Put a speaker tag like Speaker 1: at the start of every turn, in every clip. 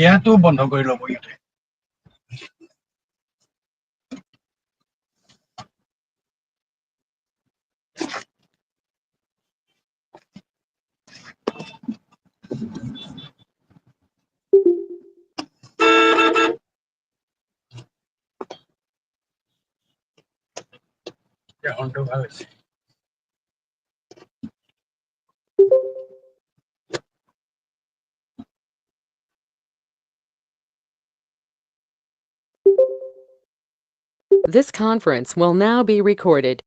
Speaker 1: ইয়াতো বন্ধ কৰি ল'ব ইয়াতে। এখনটো ভাল হৈছে।
Speaker 2: This conference will now be recorded.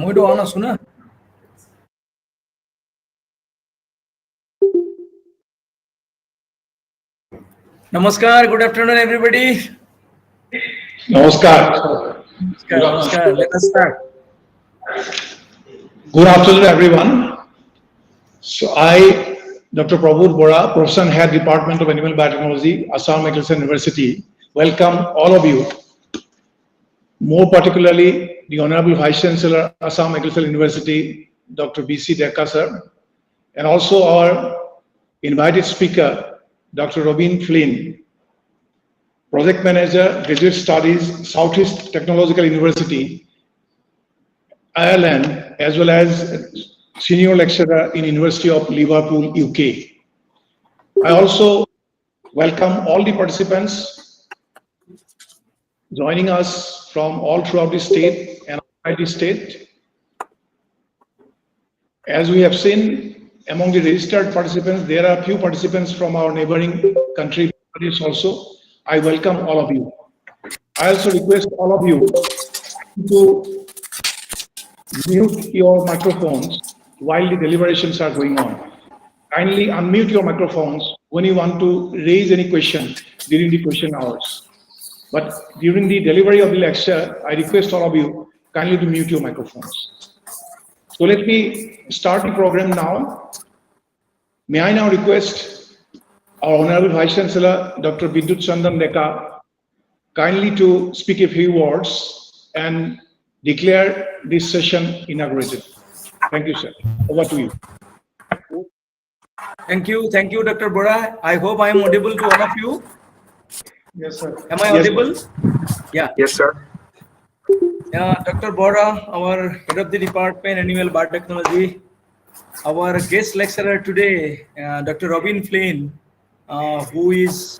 Speaker 3: মইতো অন আছো না। Namaskar, good afternoon everybody.
Speaker 4: Namaskar.
Speaker 3: Namaskar. Let us start.
Speaker 4: Good afternoon, everyone. So I, Dr. Prabhu Bora, Professor and Head Department of Animal Biotechnology, Assam Agricultural University, welcome all of you. More particularly, the Honorable Vice Chancellor, Assam Agricultural University, Dr. B.C. Dekka, sir, and also our invited speaker, Dr. Robin Flynn, Project Manager, Graduate Studies, Southeast Technological University, Ireland, as well as Senior Lecturer in University of Liverpool, UK. I also welcome all the participants joining us from all throughout the state and outside the state. As we have seen, among the registered participants, there are few participants from our neighboring country also. I welcome all of you. I also request all of you to mute your microphones while the deliberations are going on. Kindly unmute your microphones when you want to raise any question during the question hours. But during the delivery of the lecture, I request all of you kindly to mute your microphones. So let me start the program now. May I now request our Honorable Vice Chancellor, Dr. Bidut Chandan Dekka, kindly to speak a few words and declare this session inaugurated. Thank you, sir. Over to you.
Speaker 3: Thank you, Dr. Bora. I hope I am audible to all of you.
Speaker 4: Yes, sir.
Speaker 3: Am I audible? Yeah.
Speaker 5: Yes, sir.
Speaker 3: Dr. Bora, our head of the department, Animal Biotechnology, our guest lecturer today, Dr. Robin Flynn, who is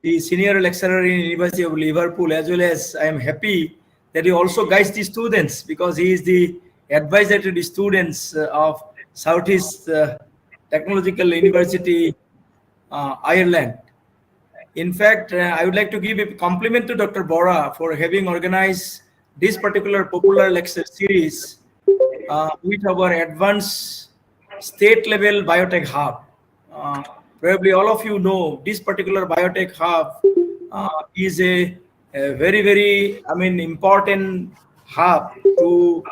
Speaker 3: the senior lecturer in University of Liverpool, as well as I am happy that he also guides the students because he is the advisor to the students of Southeast Technological University, Ireland. In fact, I would like to give a compliment to Dr. Bora for having organized this particular popular lecture series with our advanced state level biotech hub. Probably all of you know this particular biotech hub is a very important hub to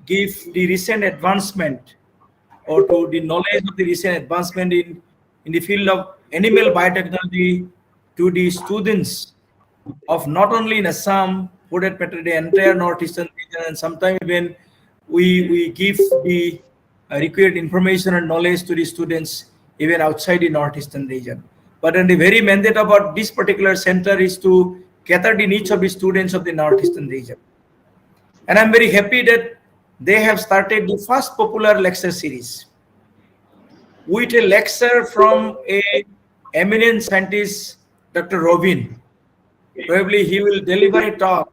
Speaker 3: give the recent advancement or to the knowledge of the recent advancement in the field of animal biotechnology to the students of not only in Assam, but at the entire northeastern region, and sometimes even we give the required information and knowledge to the students even outside the northeastern region. But the very mandate about this particular center is to cater the needs of the students of the northeastern region. And I'm very happy that they have started the first popular lecture series with a lecture from a eminent scientist, Dr. Robin. Probably he will deliver a talk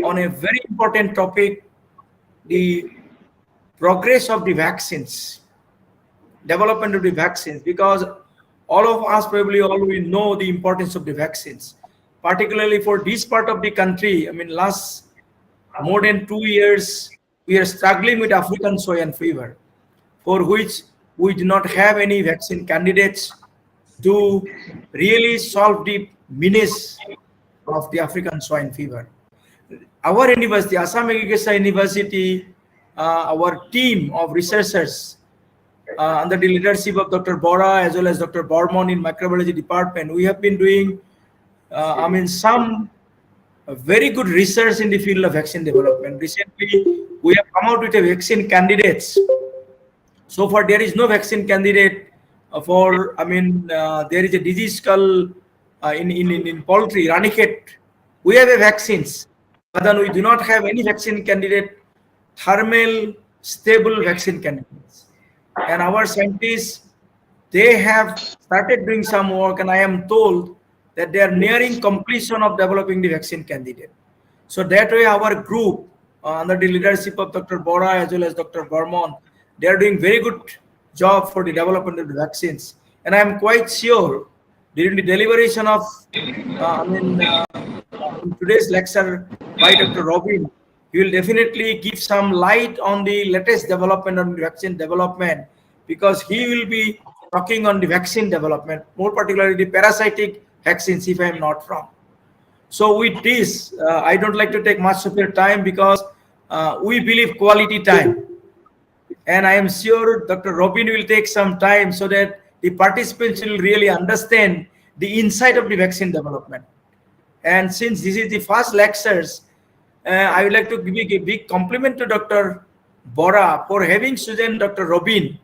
Speaker 3: on a very important topic, the progress of the vaccines, development of the vaccines, because all of us probably already know the importance of the vaccines, particularly for this part of the country. I mean, last more than 2 years, we are struggling with African swine fever, for which we do not have any vaccine candidates to really solve the menace of the African swine fever. Our university, Assam Agricultural University, our team of researchers under the leadership of Dr. Bora as well as Dr. Bormon in microbiology department, we have been doing, some very good research in the field of vaccine development. Recently, we have come out with a vaccine candidates. So far, there is no vaccine candidate for, there is a disease called in poultry, ranicate. We have a vaccines, but then we do not have any vaccine candidate, thermal stable vaccine candidates. And our scientists, they have started doing some work, and I am told that they are nearing completion of developing the vaccine candidate. So that way, our group, under the leadership of Dr. Bora as well as Dr. Vermont, they are doing very good job for the development of the vaccines. And I am quite sure during the deliberation of, in today's lecture by Dr. Robin, he will definitely give some light on the latest development on the vaccine development, because he will be talking on the vaccine development, more particularly the parasitic vaccines, if I am not wrong. So with this, I don't like to take much of your time, because we believe quality time. And I am sure Dr. Robin will take some time so that the participants will really understand the insight of the vaccine development. And since this is the first lectures, I would like to give a big compliment to Dr. Bora for having chosen Dr. Robin,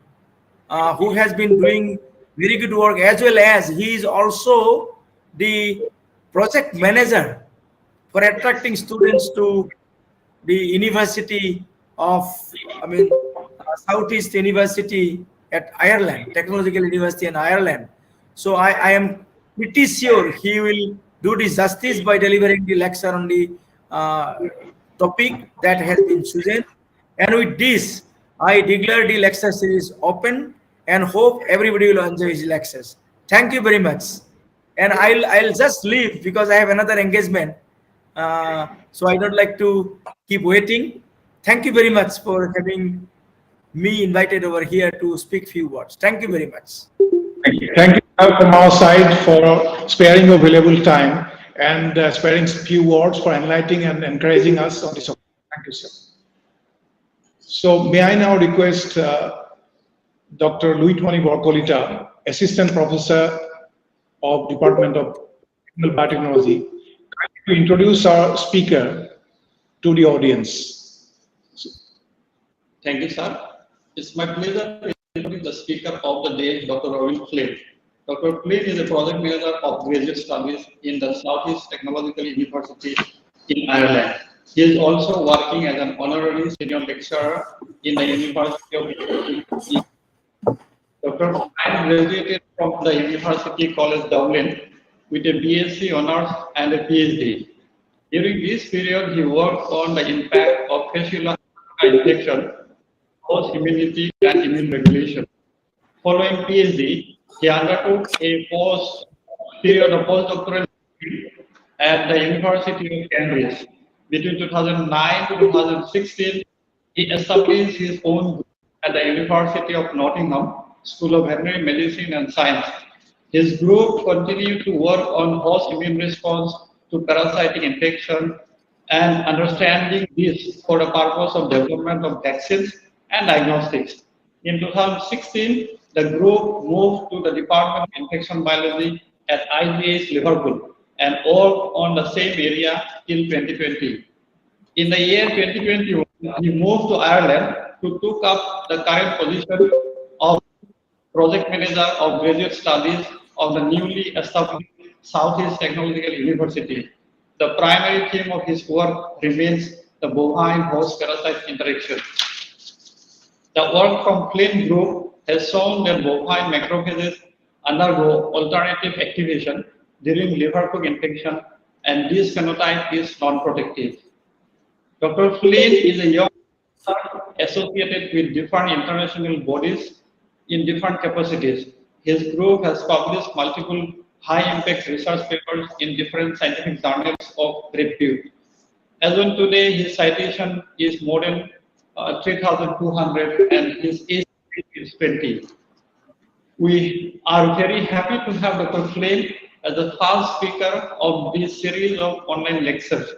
Speaker 3: who has been doing very good work, as well as he is also the project manager for attracting students to the University of, Southeast University at Ireland, Technological University in Ireland. So I am pretty sure he will do this justice by delivering the lecture on the topic that has been chosen. And with this, I declare the lecture series open and hope everybody will enjoy his lectures. Thank you very much. And I'll just leave because I have another engagement. So I don't like to keep waiting. Thank you very much for having me invited over here to speak few words. Thank you very much.
Speaker 4: Thank you. Thank you from our side for sparing your valuable time and sparing few words for enlightening and encouraging us on this. Thank you, sir. So may I now request Dr. Luitwani Borcolita, Assistant Professor of Department of Biotechnology, to introduce our speaker to the audience.
Speaker 5: Thank you, sir. It's my pleasure to introduce the speaker of the day, Dr. Robin Flynn. Dr. Flynn is a project manager of graduate studies in the Southeast Technological University in Ireland. He is also working as an honorary senior lecturer in the University of Dr. Flynn graduated from the University College Dublin with a BSc honors and a PhD. During this period, he worked on the impact of fascicular infection, host immunity, and immune regulation. Following PhD, he undertook a period of postdoctoral at the University of Cambridge. Between 2009 to 2016, he established his own group at the University of Nottingham School of Veterinary Medicine and Science. His group continued to work on host immune response to parasitic infection and understanding this for the purpose of development of vaccines and diagnostics. In 2016, the group moved to the Department of Infection Biology at IGH Liverpool and worked on the same area till 2020. In the year 2021, he moved to Ireland who took up the current position of Project Manager of Graduate Studies of the newly established Southeast Technological University. The primary theme of his work remains the bovine-host parasite interaction. The work from Flynn Group has shown that bovine macrophages undergo alternative activation during liver hook infection, and this phenotype is non-protective. Dr. Flynn is a young associated with different international bodies in different capacities. His group has published multiple high-impact research papers in different scientific journals of repute. As on today, his citation is more than 3,200 and his age is 20. We are very happy to have Dr. Flynn as the first speaker of this series of online lectures.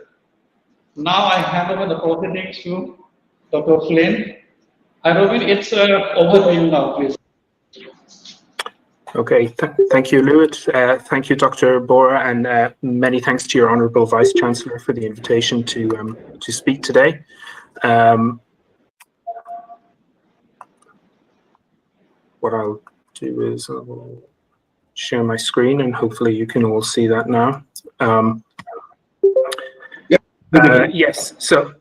Speaker 5: Now I hand over the proceedings to Dr. Flynn. Robin, it's over to you now, please.
Speaker 6: Okay, thank you, Lewis. Thank you, Dr. Bora, and many thanks to your Honourable Vice Chancellor for the invitation to speak today. What I'll do is I'll share my screen, and hopefully you can all see that now. Yes. So,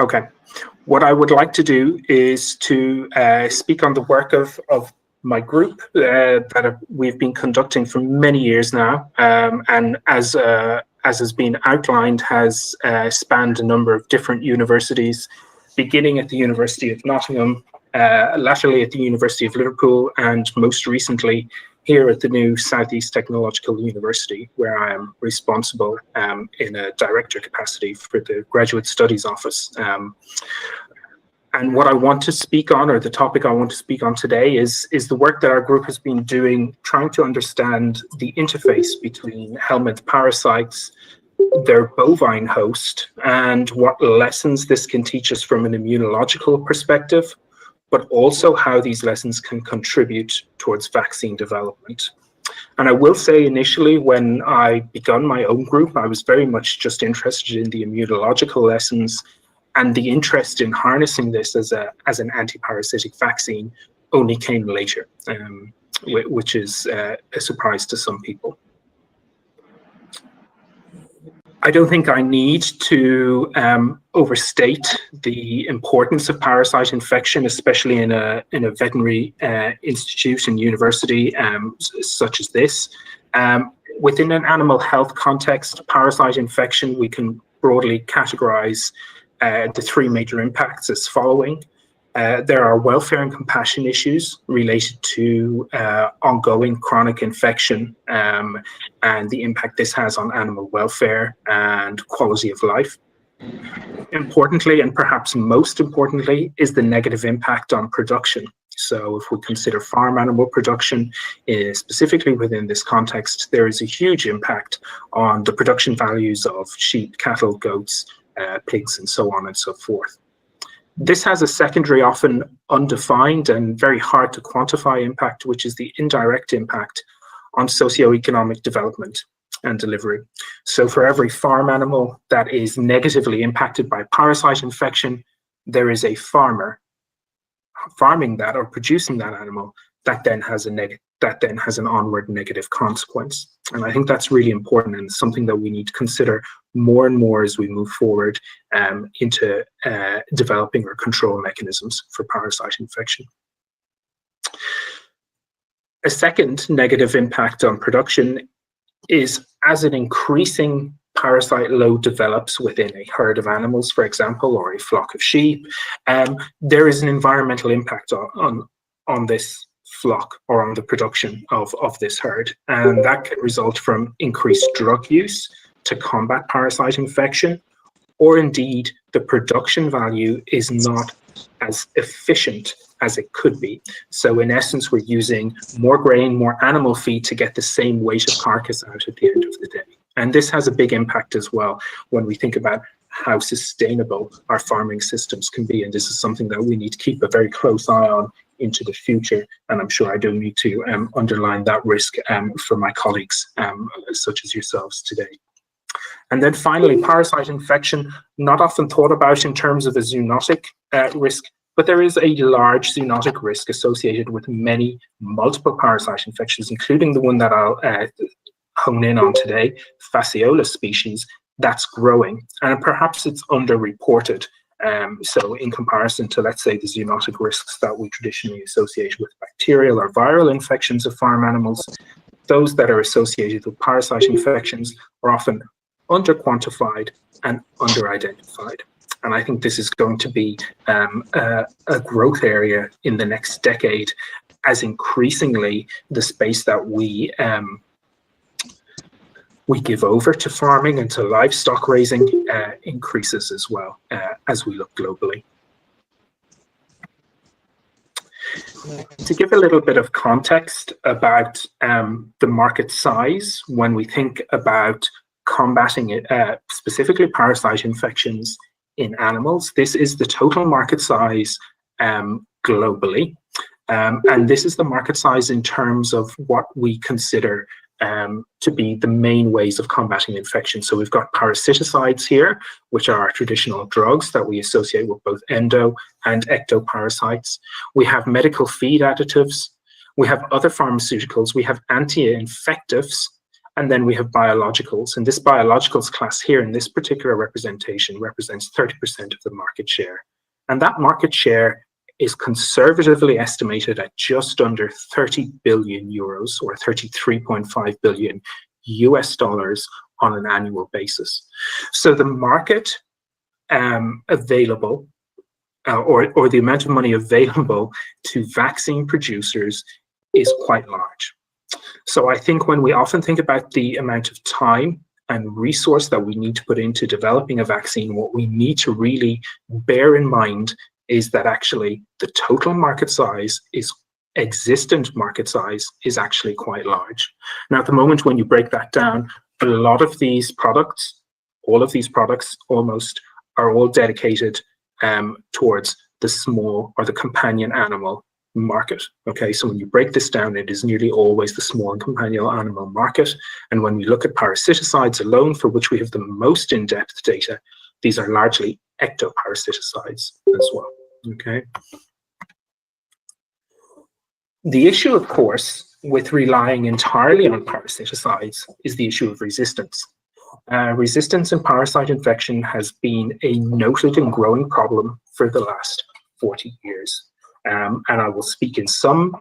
Speaker 6: okay. What I would like to do is to speak on the work of my group that we've been conducting for many years now, and as has been outlined, has spanned a number of different universities, beginning at the University of Nottingham, laterally at the University of Liverpool, and most recently here at the new Southeast Technological University, where I am responsible in a director capacity for the Graduate Studies Office. And what I want to speak on, or the topic I want to speak on today, is the work that our group has been doing, trying to understand the interface between helminth parasites, their bovine host, and what lessons this can teach us from an immunological perspective, but also how these lessons can contribute towards vaccine development. And I will say initially, when I begun my own group, I was very much just interested in the immunological lessons, and the interest in harnessing this as an antiparasitic vaccine only came later, which is a surprise to some people. I don't think I need to overstate the importance of parasite infection, especially in a veterinary institute and university such as this. Within an animal health context, parasite infection, we can broadly categorize the three major impacts as following. There are welfare and compassion issues related to ongoing chronic infection and the impact this has on animal welfare and quality of life. Importantly, and perhaps most importantly, is the negative impact on production. So if we consider farm animal production, specifically within this context, there is a huge impact on the production values of sheep, cattle, goats, pigs, and so on and so forth. This has a secondary, often undefined and very hard to quantify impact, which is the indirect impact on socioeconomic development and delivery. So for every farm animal that is negatively impacted by parasite infection, there is a farmer farming that or producing that animal that then has an onward negative consequence. And I think that's really important and something that we need to consider more and more as we move forward into developing or control mechanisms for parasite infection. A second negative impact on production is as an increasing parasite load develops within a herd of animals, for example, or a flock of sheep, there is an environmental impact on this flock or on the production of this herd. And that can result from increased drug use to combat parasite infection, or indeed the production value is not as efficient as it could be. So in essence, we're using more grain, more animal feed to get the same weight of carcass out at the end of the day. And this has a big impact as well when we think about how sustainable our farming systems can be. And this is something that we need to keep a very close eye on into the future. And I'm sure I don't need to underline that risk for my colleagues such as yourselves today. And then finally, parasite infection, not often thought about in terms of a zoonotic risk, but there is a large zoonotic risk associated with many multiple parasite infections, including the one that I'll hone in on today, Fasciola species, that's growing, and perhaps it's underreported. So in comparison to, let's say, the zoonotic risks that we traditionally associate with bacterial or viral infections of farm animals, those that are associated with parasite infections are often under-quantified and under-identified. And I think this is going to be a growth area in the next decade, as increasingly the space that we give over to farming and to livestock raising increases as well, as we look globally. To give a little bit of context about the market size when we think about combating it, specifically parasite infections in animals, this is the total market size globally. And this is the market size in terms of what we consider to be the main ways of combating infection. So we've got parasiticides here, which are our traditional drugs that we associate with both endo and ectoparasites. We have medical feed additives. We have other pharmaceuticals. We have anti-infectives. And then we have biologicals. And this biologicals class here in this particular representation represents 30% of the market share. And that market share is conservatively estimated at just under 30 billion euros or 33.5 billion US dollars on an annual basis. So the market available or the amount of money available to vaccine producers is quite large. So I think when we often think about the amount of time and resource that we need to put into developing a vaccine, what we need to really bear in mind is that actually the total market size is existent market size is actually quite large. Now, at the moment, when you break that down, a lot of these products, all of these products almost are all dedicated towards the small or the companion animal market. Okay, so when you break this down, it is nearly always the small and companion animal market. And when we look at parasiticides alone, for which we have the most in-depth data, these are largely ectoparasiticides as well. Okay. The issue, of course, with relying entirely on parasiticides is the issue of resistance. Resistance in parasite infection has been a noted and growing problem for the last 40 years. And I will speak in some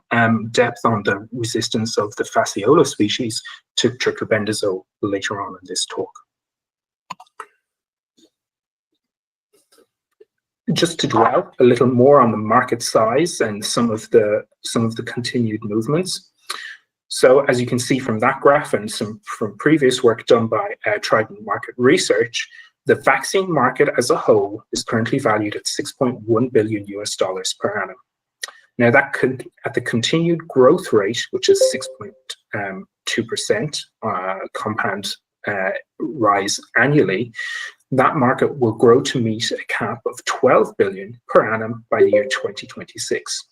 Speaker 6: depth on the resistance of the Fasciola species to triclobendazole later on in this talk. Just to dwell a little more on the market size and some of the continued movements. So as you can see from that graph and from previous work done by Trident Market Research, the vaccine market as a whole is currently valued at $6.1 billion US per annum. Now that at the continued growth rate, which is 6.2% compound rise annually, that market will grow to meet a cap of 12 billion per annum by the year 2026.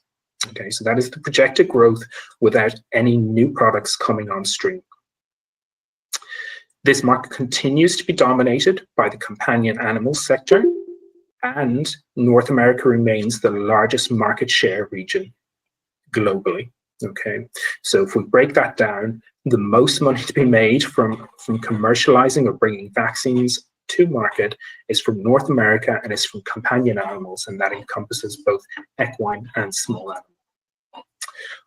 Speaker 6: Okay, so that is the projected growth without any new products coming on stream. This market continues to be dominated by the companion animal sector, and North America remains the largest market share region globally. Okay, so if we break that down, the most money to be made from commercializing or bringing vaccines to market is from North America, and it's from companion animals, and that encompasses both equine and small animals.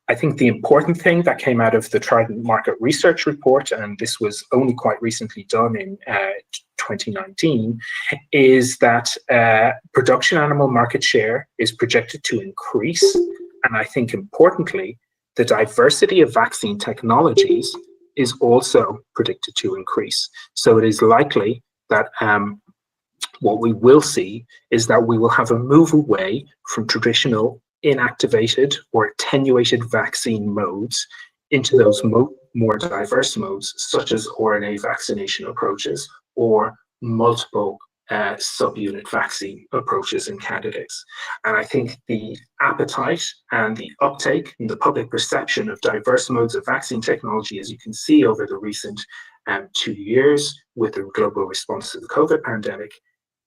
Speaker 6: I think the important thing that came out of the Trident Market Research report, and this was only quite recently done in 2019, is that production animal market share is projected to increase. And I think importantly, the diversity of vaccine technologies is also predicted to increase. So it is likely that what we will see is that we will have a move away from traditional inactivated or attenuated vaccine modes into those more diverse modes, such as RNA vaccination approaches or multiple subunit vaccine approaches and candidates. And I think the appetite and the uptake and the public perception of diverse modes of vaccine technology, as you can see over the recent 2 years with the global response to the COVID pandemic,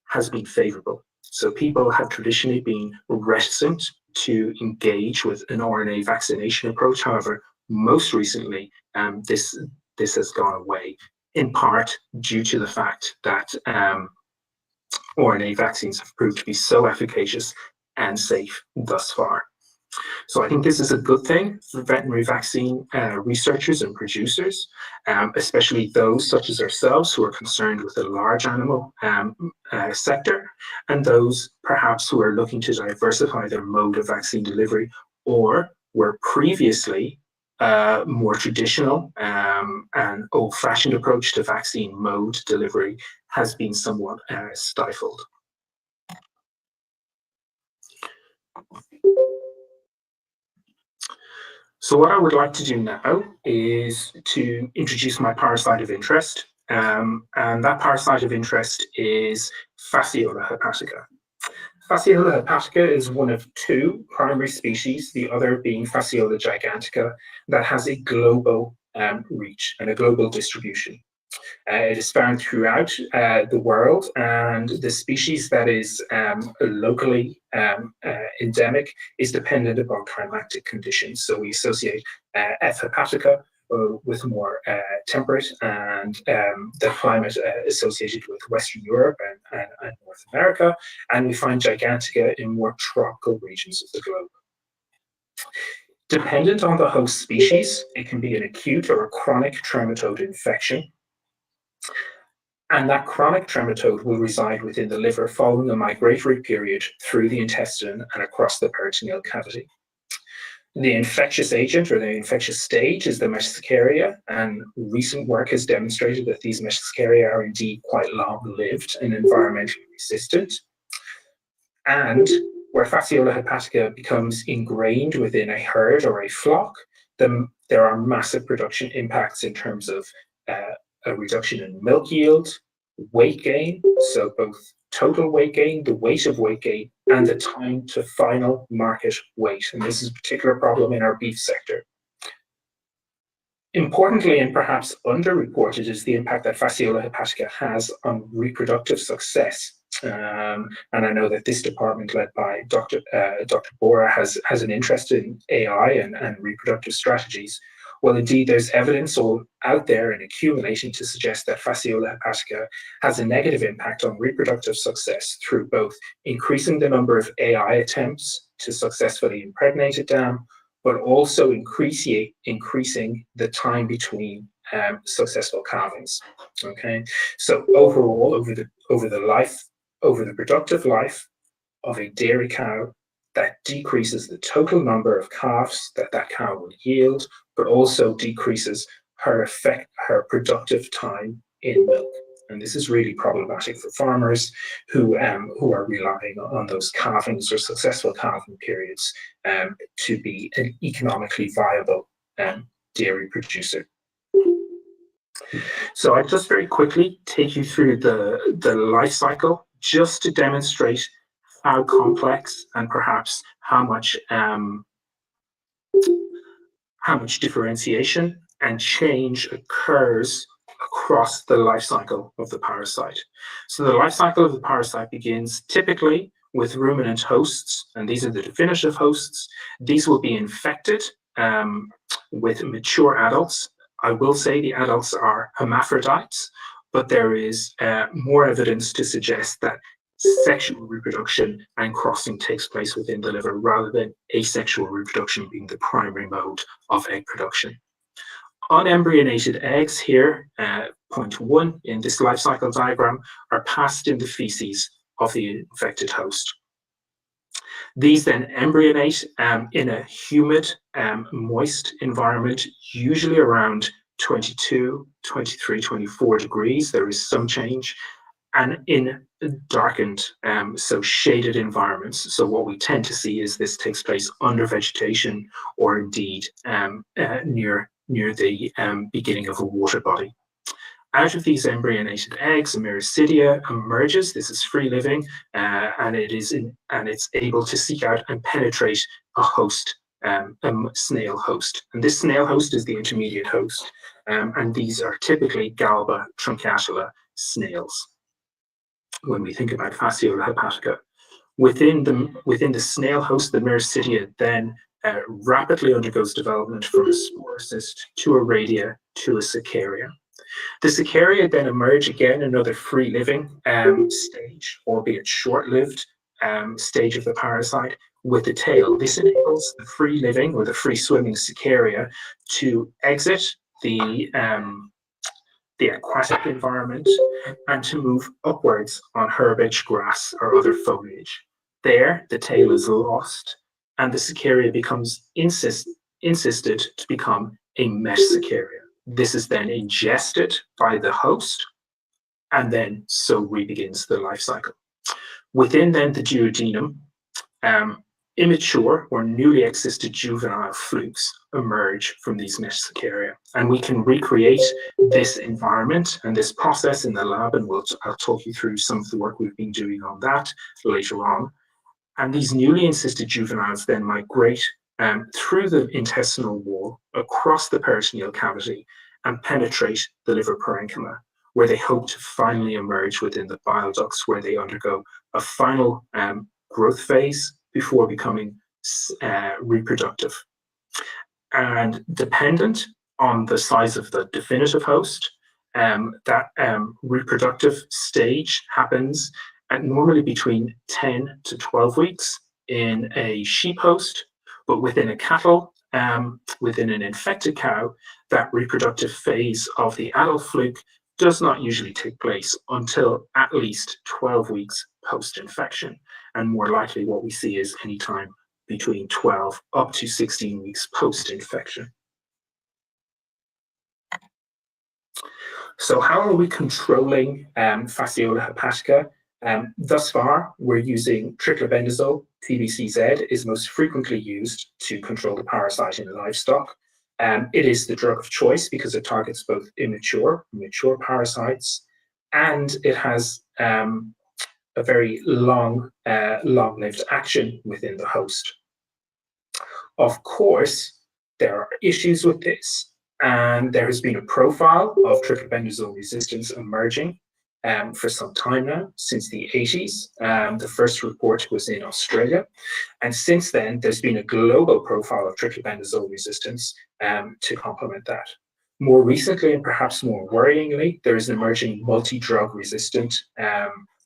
Speaker 6: has been favorable. So people have traditionally been reticent to engage with an RNA vaccination approach. However, most recently, this has gone away, in part due to the fact that RNA vaccines have proved to be so efficacious and safe thus far. So I think this is a good thing for veterinary vaccine researchers and producers, especially those such as ourselves who are concerned with the large animal sector, and those perhaps who are looking to diversify their mode of vaccine delivery, or were previously more traditional and old-fashioned approach to vaccine mode delivery has been somewhat stifled. So what I would like to do now is to introduce my parasite of interest, and that parasite of interest is Fasciola hepatica. Fasciola hepatica is one of two primary species, the other being Fasciola gigantica, that has a global reach and a global distribution. It is found throughout the world, and the species that is locally endemic is dependent upon climatic conditions. So we associate F. hepatica with more temperate and the climate associated with Western Europe and North America, and we find gigantica in more tropical regions of the globe. Dependent on the host species, it can be an acute or a chronic trematode infection. And that chronic trematode will reside within the liver following a migratory period through the intestine and across the peritoneal cavity. The infectious agent or the infectious stage is the Messecaria, and recent work has demonstrated that these Messecaria are indeed quite long-lived and environmentally resistant. And where Fasciola hepatica becomes ingrained within a herd or a flock, there are massive production impacts in terms of a reduction in milk yield, weight gain, so both total weight gain, the weight of weight gain, and the time to final market weight. And this is a particular problem in our beef sector. Importantly, and perhaps underreported, is the impact that Fasciola hepatica has on reproductive success. And I know that this department, led by Dr. Bora, has an interest in AI and reproductive strategies. Well, indeed, there's evidence all out there and accumulating to suggest that Fasciola hepatica has a negative impact on reproductive success through both increasing the number of AI attempts to successfully impregnate a dam, but also increasing the time between successful calvings. Okay, so overall, over the productive life of a dairy cow, that decreases the total number of calves that cow will yield, but also decreases her productive time in milk. And this is really problematic for farmers who are relying on those calvings or successful calving periods to be an economically viable dairy producer. So I'll just very quickly take you through the life cycle just to demonstrate how complex and perhaps how much differentiation and change occurs across the life cycle of the parasite. So the life cycle of the parasite begins typically with ruminant hosts, and these are the definitive hosts. These will be infected with mature adults. I will say the adults are hermaphrodites, but there is more evidence to suggest that sexual reproduction and crossing takes place within the liver rather than asexual reproduction being the primary mode of egg production. Unembryonated eggs here, point 1 in this life cycle diagram, are passed in the feces of the infected host. These then embryonate in a humid, moist environment, usually around 22, 23, 24 degrees. There is some change. And in darkened, so shaded environments. So what we tend to see is this takes place under vegetation or indeed near the beginning of a water body. Out of these embryonated eggs, a myristidia emerges. This is free living, and it's able to seek out and penetrate a host, a snail host. And this snail host is the intermediate host, and these are typically Galba truncatula snails when we think about Fasciola hepatica. Within the snail host, the Myristidia then rapidly undergoes development from a sporocyst to a radia to a cercaria. The cercaria then emerge again, another free-living stage, albeit short-lived stage of the parasite, with a tail. This enables the free-living or the free-swimming cercaria to exit the aquatic environment and to move upwards on herbage, grass, or other foliage. There, the tail is lost, and the cercaria becomes insisted to become a mesh cercaria. This is then ingested by the host, and then so re-begins the life cycle. Within then the duodenum, immature or newly existed juvenile flukes emerge from these mesh cercaria. And we can recreate this environment and this process in the lab, and I'll talk you through some of the work we've been doing on that later on. And these newly encysted juveniles then migrate through the intestinal wall, across the peritoneal cavity, and penetrate the liver parenchyma, where they hope to finally emerge within the bile ducts, where they undergo a final growth phase before becoming reproductive. And dependent on the size of the definitive host, that reproductive stage happens at normally between 10 to 12 weeks in a sheep host, but within a cattle, within an infected cow, that reproductive phase of the adult fluke does not usually take place until at least 12 weeks post-infection. And more likely what we see is anytime between 12 up to 16 weeks post-infection. So how are we controlling fasciola hepatica? Thus far, we're using triclobendazole. TBCZ is most frequently used to control the parasite in livestock. It is the drug of choice because it targets both mature parasites, and it has a very long-lived action within the host. Of course, there are issues with this, and there has been a profile of triclobendazole resistance emerging for some time now, since the 80s. The first report was in Australia, and since then there's been a global profile of triclobendazole resistance to complement that. More recently, and perhaps more worryingly, there is an emerging multi-drug resistant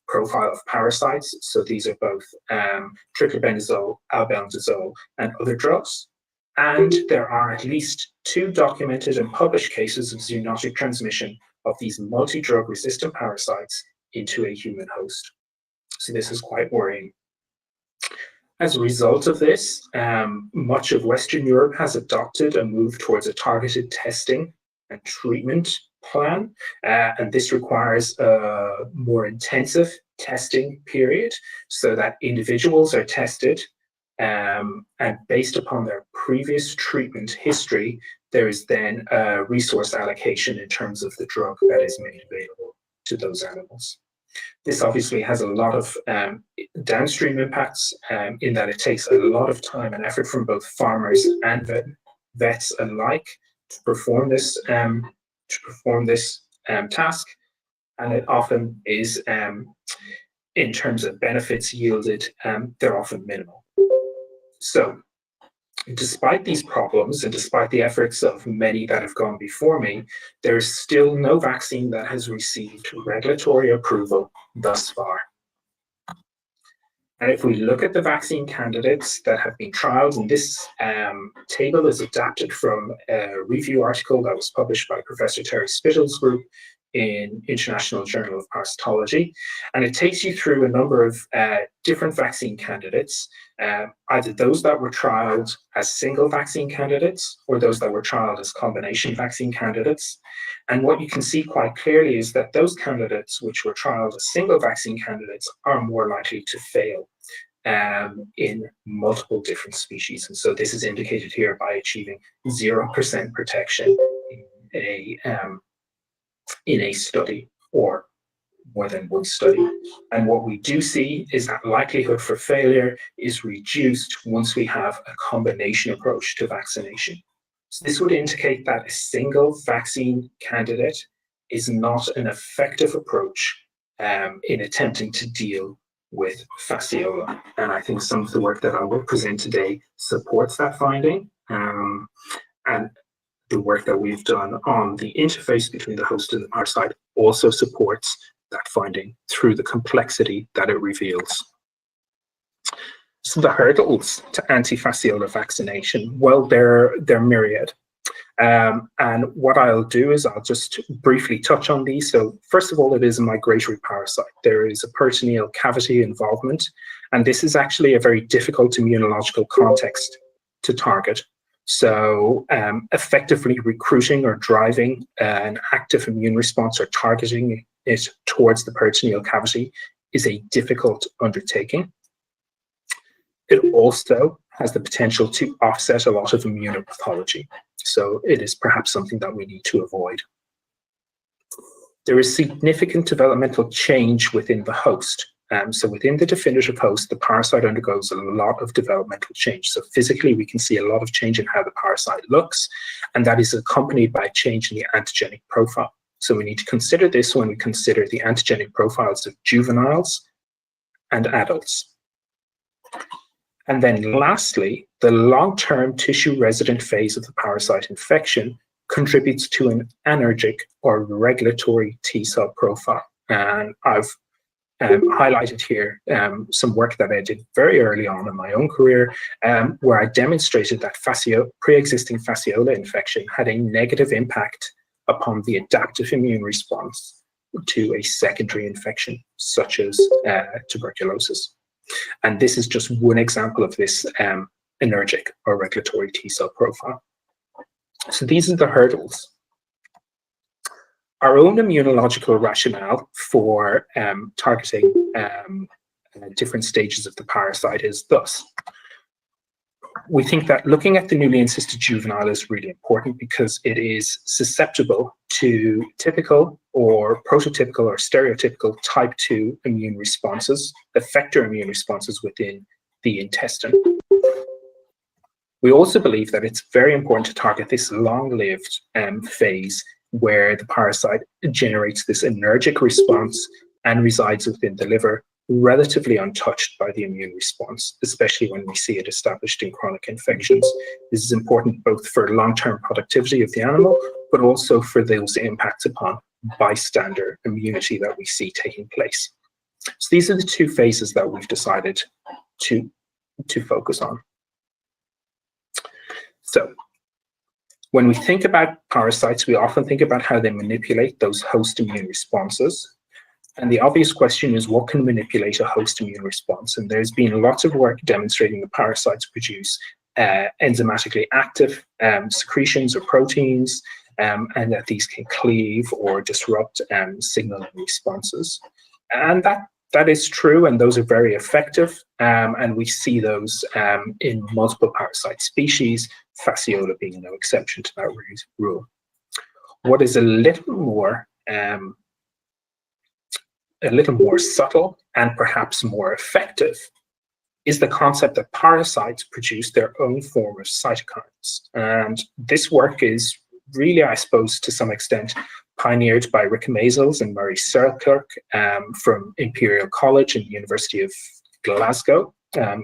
Speaker 6: profile of parasites. So these are both triclobendazole, albendazole, and other drugs. And there are at least 2 documented and published cases of zoonotic transmission of these multi-drug resistant parasites into a human host. So this is quite worrying. As a result of this, much of Western Europe has adopted a move towards a targeted testing and treatment plan, and this requires a more intensive testing period so that individuals are tested, and based upon their previous treatment history, there is then a resource allocation in terms of the drug that is made available to those animals. This obviously has a lot of downstream impacts in that it takes a lot of time and effort from both farmers and vets alike to perform this task, and it often is, in terms of benefits yielded, they're often minimal. So, despite these problems and despite the efforts of many that have gone before me, there is still no vaccine that has received regulatory approval thus far. And if we look at the vaccine candidates that have been trialed, and this table is adapted from a review article that was published by Professor Terry Spittle's group in International Journal of Parasitology, and it takes you through a number of different vaccine candidates, either those that were trialed as single vaccine candidates or those that were trialed as combination vaccine candidates. And what you can see quite clearly is that those candidates which were trialed as single vaccine candidates are more likely to fail in multiple different species. And so this is indicated here by achieving 0% protection in a study or more than one study. And what we do see is that likelihood for failure is reduced once we have a combination approach to vaccination. So this would indicate that a single vaccine candidate is not an effective approach in attempting to deal with fasciola. And I think some of the work that I will present today supports that finding. And the work that we've done on the interface between the host and the parasite also supports that finding through the complexity that it reveals. So the hurdles to anti-fasciola vaccination, well, they're myriad. And what I'll do is I'll just briefly touch on these. So first of all, it is a migratory parasite. There is a peritoneal cavity involvement, and this is actually a very difficult immunological context to target. So effectively recruiting or driving an active immune response or targeting it towards the peritoneal cavity is a difficult undertaking. It also has the potential to offset a lot of immunopathology. So it is perhaps something that we need to avoid. There is significant developmental change within the host. So within the definitive host, the parasite undergoes a lot of developmental change. So physically, we can see a lot of change in how the parasite looks, and that is accompanied by a change in the antigenic profile. So we need to consider this when we consider the antigenic profiles of juveniles and adults. And then lastly, the long-term tissue resident phase of the parasite infection contributes to an anergic or regulatory T cell profile. And I've highlighted here some work that I did very early on in my own career, where I demonstrated that pre-existing fasciola infection had a negative impact upon the adaptive immune response to a secondary infection, such as tuberculosis. And this is just one example of this anergic or regulatory T cell profile. So these are the hurdles. Our own immunological rationale for targeting different stages of the parasite is thus. We think that looking at the newly encysted juvenile is really important because it is susceptible to typical or prototypical or stereotypical type 2 immune responses, effector immune responses within the intestine. We also believe that it's very important to target this long-lived phase where the parasite generates this anergic response and resides within the liver, relatively untouched by the immune response, especially when we see it established in chronic infections. This is important both for long-term productivity of the animal, but also for those impacts upon bystander immunity that we see taking place. So these are the two phases that we've decided to focus on. So when we think about parasites, we often think about how they manipulate those host immune responses. And the obvious question is, what can manipulate a host immune response? And there's been lots of work demonstrating that parasites produce enzymatically active secretions or proteins, and that these can cleave or disrupt signaling responses. And that is true, and those are very effective. And we see those in multiple parasite species, fasciola being no exception to that rule. What is a little more subtle and perhaps more effective is the concept that parasites produce their own form of cytokines. And this work is really, I suppose, to some extent, pioneered by Rick Maisels and Murray Selkirk from Imperial College and the University of Glasgow,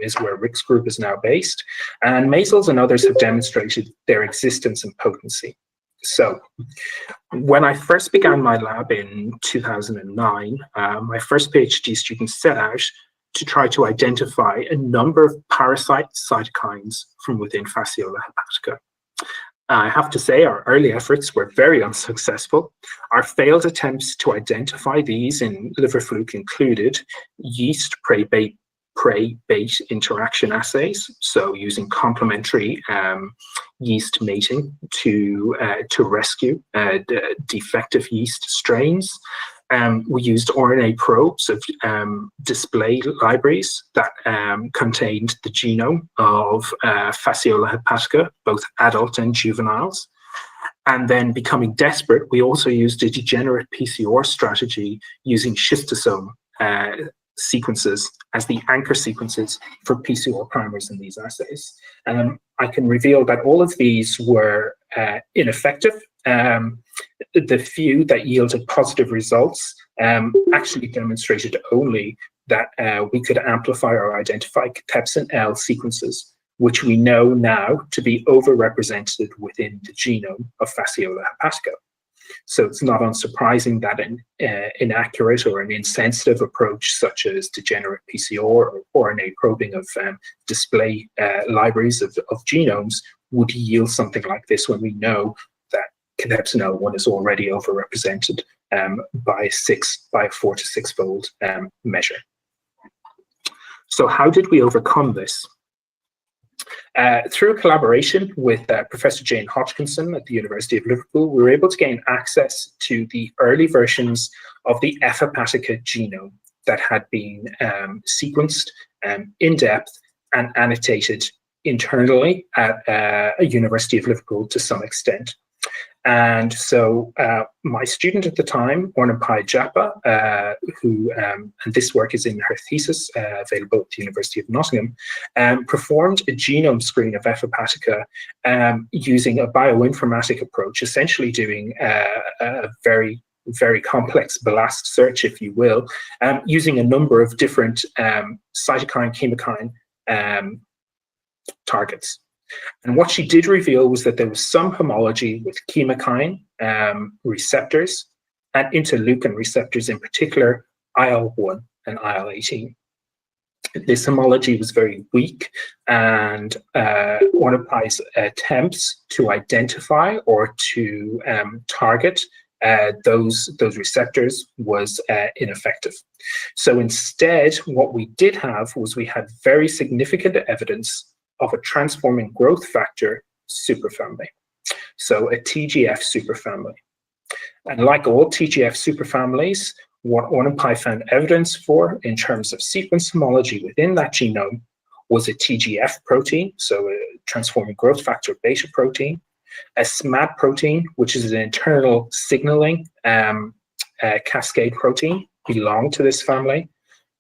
Speaker 6: is where Rick's group is now based. And Maisels and others have demonstrated their existence and potency. So when I first began my lab in 2009, my first PhD student set out to try to identify a number of parasite cytokines from within Fasciola hepatica. I have to say our early efforts were very unsuccessful. Our failed attempts to identify these in liver fluke included yeast prey-bait interaction assays, so using complementary yeast mating to rescue defective yeast strains. We used RNA probes of display libraries that contained the genome of Fasciola hepatica, both adult and juveniles. And then, becoming desperate, we also used a degenerate PCR strategy using schistosome sequences as the anchor sequences for PCR primers in these assays. I can reveal that all of these were ineffective. The few that yielded positive results actually demonstrated only that we could amplify or identify cathepsin L sequences, which we know now to be overrepresented within the genome of Fasciola hepatica. So it's not unsurprising that an inaccurate or an insensitive approach, such as degenerate PCR or RNA probing of display libraries of genomes, would yield something like this when we know that cathepsin L1 is already overrepresented by a 4 to 6 fold measure. So how did we overcome this? Through a collaboration with Professor Jane Hodgkinson at the University of Liverpool, we were able to gain access to the early versions of the F. hepatica genome that had been sequenced in depth and annotated internally at a University of Liverpool to some extent. And so my student at the time, Ornapai Japa, who, and this work is in her thesis, available at the University of Nottingham, performed a genome screen of F. hepatica using a bioinformatic approach, essentially doing a very complex blast search, if you will, using a number of different cytokine, chemokine targets. And what she did reveal was that there was some homology with chemokine receptors and interleukin receptors, in particular IL-1 and IL-18. This homology was very weak, and Ornapai's attempts to identify or to target those receptors was ineffective. So instead, what we did have was we had very significant evidence of a transforming growth factor superfamily, so a TGF superfamily. And like all TGF superfamilies, what Ornapai found evidence for in terms of sequence homology within that genome was a TGF protein, so a transforming growth factor beta protein, a SMAD protein, which is an internal signaling cascade protein, belong to this family,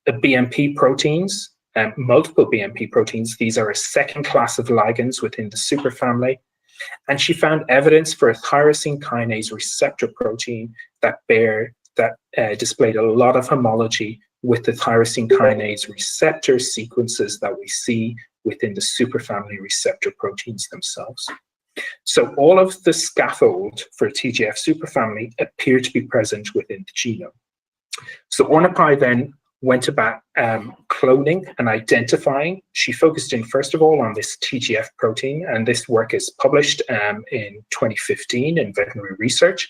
Speaker 6: the BMP proteins, multiple BMP proteins. These are a second class of ligands within the superfamily. And she found evidence for a tyrosine kinase receptor protein that displayed a lot of homology with the tyrosine kinase receptor sequences that we see within the superfamily receptor proteins themselves. So all of the scaffold for a TGF superfamily appear to be present within the genome. So Ornapai then went about cloning and identifying. She focused in, first of all, on this TGF protein, and this work is published in 2015 in Veterinary Research.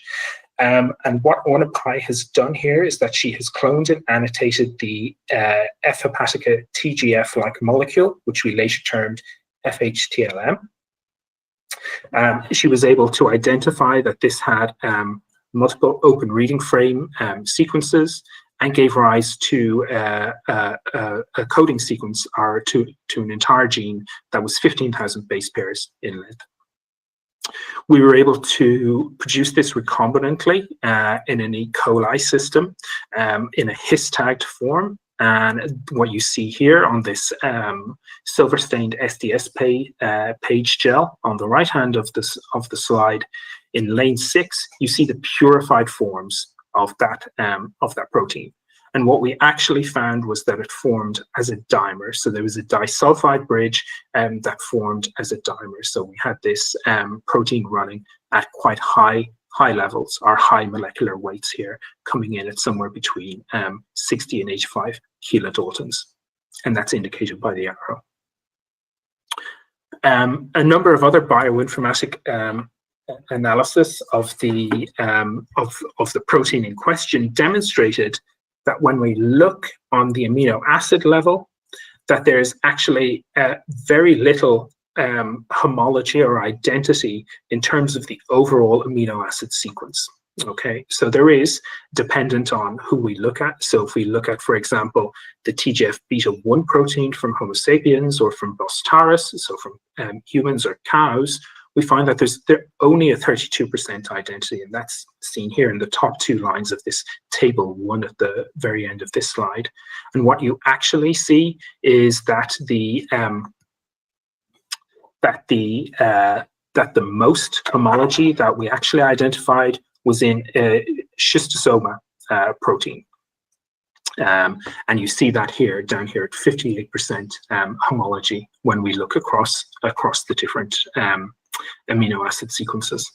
Speaker 6: And what Ornapai has done here is that she has cloned and annotated the F. hepatica TGF-like molecule, which we later termed FHTLM. She was able to identify that this had multiple open reading frame sequences, and gave rise to a coding sequence, or to an entire gene that was 15,000 base pairs in length. We were able to produce this recombinantly in an E. coli system in a his-tagged form. And what you see here on this silver-stained SDS page gel on the right hand of the slide, in lane 6, you see the purified forms of that protein. And what we actually found was that it formed as a dimer. So there was a disulfide bridge that formed as a dimer. So we had this protein running at quite high levels, or high molecular weights here, coming in at somewhere between 60 and 85 kilodaltons. And that's indicated by the arrow. A number of other bioinformatic analysis of the protein in question demonstrated that when we look on the amino acid level, that there's actually very little homology or identity in terms of the overall amino acid sequence. Okay, so there is, dependent on who we look at. So if we look at, for example, the TGF-beta1 protein from Homo sapiens or from Bos taurus, so from humans or cows, we find that there's only a 32% identity, and that's seen here in the top 2 lines of this table 1 at the very end of this slide. And what you actually see is that the that the most homology that we actually identified was in schistosoma protein. And you see that here, down here at 58% homology when we look across the different amino acid sequences.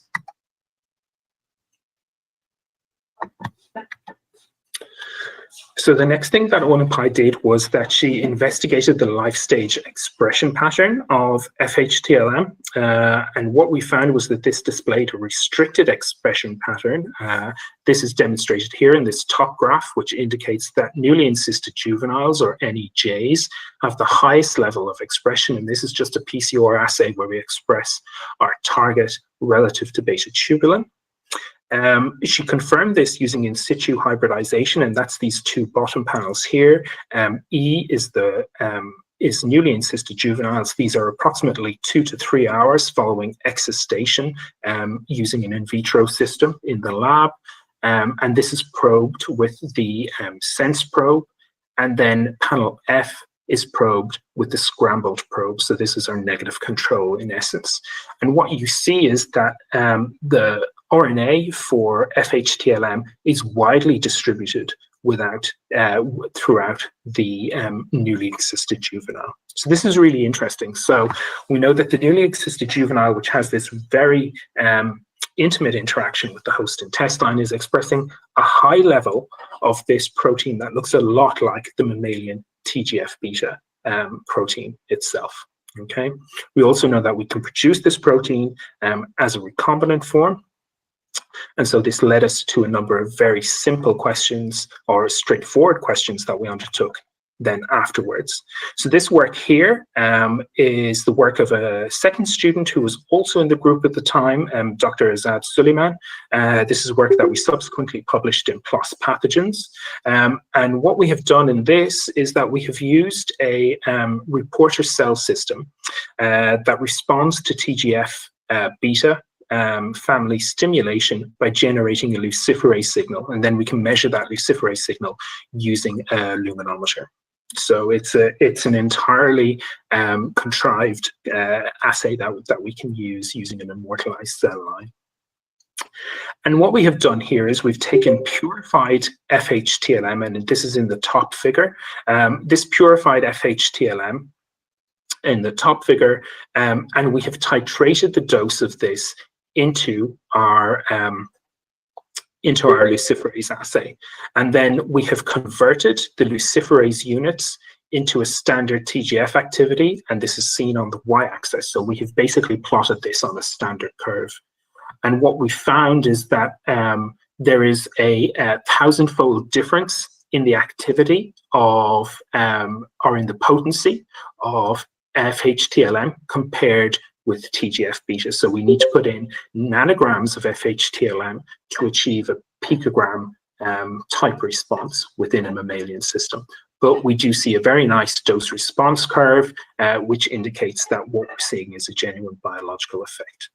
Speaker 6: So the next thing that Onapai did was that she investigated the life stage expression pattern of FHTLM. And what we found was that this displayed a restricted expression pattern. This is demonstrated here in this top graph, which indicates that newly encysted juveniles, or NEJs, have the highest level of expression. And this is just a PCR assay where we express our target relative to beta tubulin. She confirmed this using in situ hybridization, and that's these two bottom panels here. E is is newly encysted juveniles. These are approximately 2 to 3 hours following excistation using an in vitro system in the lab. And this is probed with the sense probe, and then panel F is probed with the scrambled probe. So this is our negative control in essence. And what you see is that the RNA for FHTLM is widely distributed throughout the newly encysted juvenile. So this is really interesting. So we know that the newly encysted juvenile, which has this very intimate interaction with the host intestine, is expressing a high level of this protein that looks a lot like the mammalian TGF-beta protein itself. Okay. We also know that we can produce this protein as a recombinant form. And so this led us to a number of very simple questions, or straightforward questions, that we undertook then afterwards. So this work here is the work of a second student who was also in the group at the time, Dr. Azad Suleiman. This is work that we subsequently published in PLOS Pathogens. And what we have done in this is that we have used a reporter cell system that responds to TGF-beta family stimulation by generating a luciferase signal, and then we can measure that luciferase signal using a luminometer. So it's an entirely contrived assay that we can use using an immortalized cell line. And what we have done here is we've taken purified FHTLM, and this is in the top figure. This purified FHTLM in the top figure, and we have titrated the dose of this into our luciferase assay. And then we have converted the luciferase units into a standard TGF activity, and this is seen on the y-axis. So we have basically plotted this on a standard curve. And what we found is that there is a 1,000-fold difference in the activity of, or in the potency of FHTLM compared with TGF-beta. So we need to put in nanograms of FHTLM to achieve a picogram type response within a mammalian system. But we do see a very nice dose response curve, which indicates that what we're seeing is a genuine biological effect.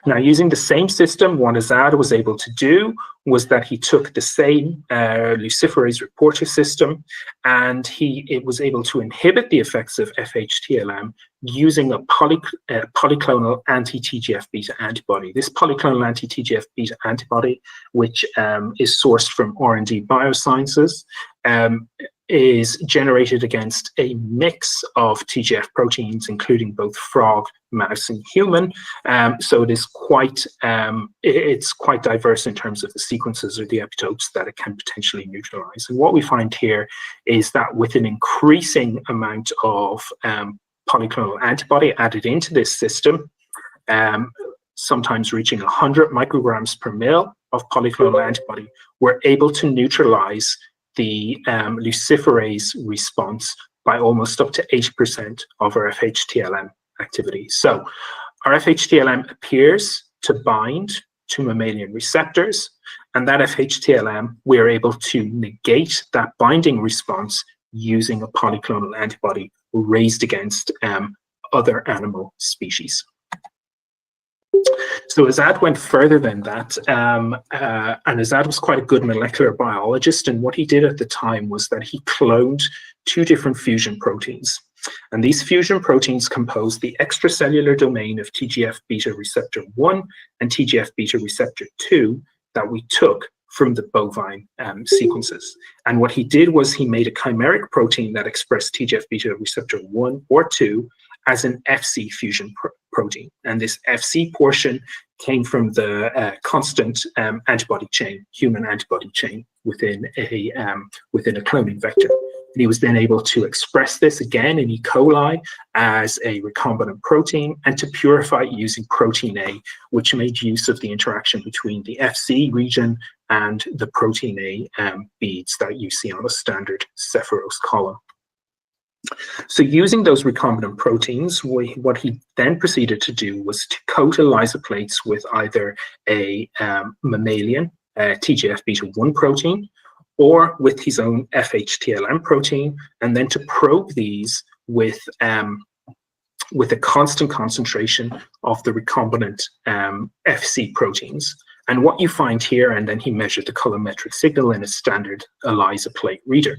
Speaker 6: Now, using the same system, what Azad was able to do was that he took the same luciferase reporter system, and it was able to inhibit the effects of FHTLM using a polyclonal anti-TGF-beta antibody. This polyclonal anti-TGF-beta antibody, which is sourced from R&D Biosciences, is generated against a mix of TGF proteins, including both frog, mouse, and human. So it is it's quite diverse in terms of the sequences or the epitopes that it can potentially neutralize. And what we find here is that with an increasing amount of polyclonal antibody added into this system, sometimes reaching 100 micrograms per mil of polyclonal antibody, we're able to neutralize the luciferase response by almost up to 80% of our FHTLM activity. So our FHTLM appears to bind to mammalian receptors, and that FHTLM, we're able to negate that binding response using a polyclonal antibody raised against other animal species. So Azad went further than that, and Azad was quite a good molecular biologist, and what he did at the time was that he cloned 2 different fusion proteins. And these fusion proteins compose the extracellular domain of TGF-beta receptor 1 and TGF-beta receptor 2 that we took from the bovine sequences. And what he did was he made a chimeric protein that expressed TGF-beta receptor 1 or 2 as an FC fusion protein. And this FC portion came from the constant antibody chain, human antibody chain within a cloning vector. And he was then able to express this again in E. coli as a recombinant protein and to purify it using protein A, which made use of the interaction between the FC region and the protein A beads that you see on a standard Cephalose column. So using those recombinant proteins, what he then proceeded to do was to coat ELISA plates with either a mammalian TGF-beta 1 protein or with his own FHTLM protein, and then to probe these with a constant concentration of the recombinant FC proteins. And what you find here, and then he measured the colorimetric signal in a standard ELISA plate reader.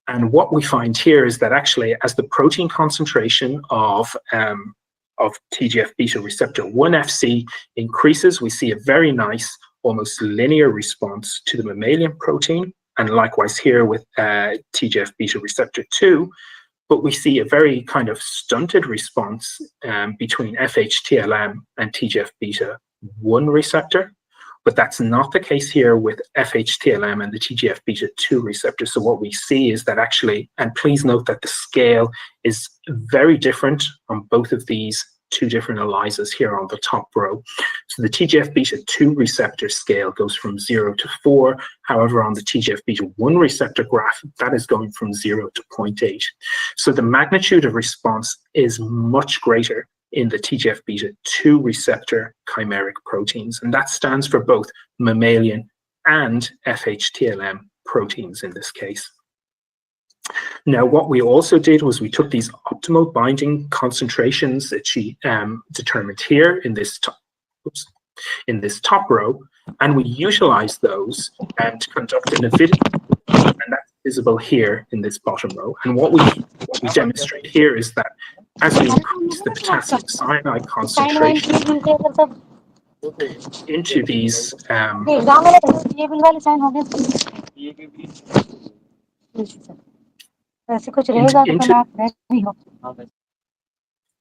Speaker 6: And what we find here is that actually, as the protein concentration of TGF-beta receptor 1 FC increases, we see a very nice, almost linear response to the mammalian protein, and likewise here with TGF-beta receptor 2, but we see a very kind of stunted response between FHTLM and TGF-beta 1 receptor. But that's not the case here with FHTLM and the TGF-beta 2 receptor. So what we see is that actually, and please note that the scale is very different on both of these two different ELISAs here on the top row. So the TGF-beta 2 receptor scale goes from 0 to 4. However, on the TGF-beta 1 receptor graph, that is going from 0 to 0.8. So the magnitude of response is much greater in the TGF-beta 2 receptor chimeric proteins, and that stands for both mammalian and FHTLM proteins in this case. Now, what we also did was we took these optimal binding concentrations that she determined here in this top row, and we utilized those to conduct an avidity, and that's visible here in this bottom row. And what we demonstrate here is that as we increase the potassium cyanide concentration into these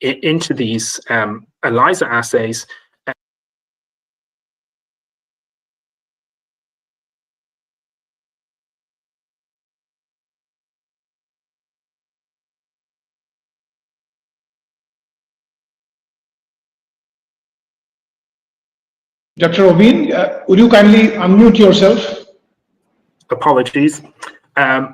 Speaker 6: into these ELISA assays,
Speaker 4: Dr. Robin, would you kindly unmute yourself?
Speaker 6: Apologies.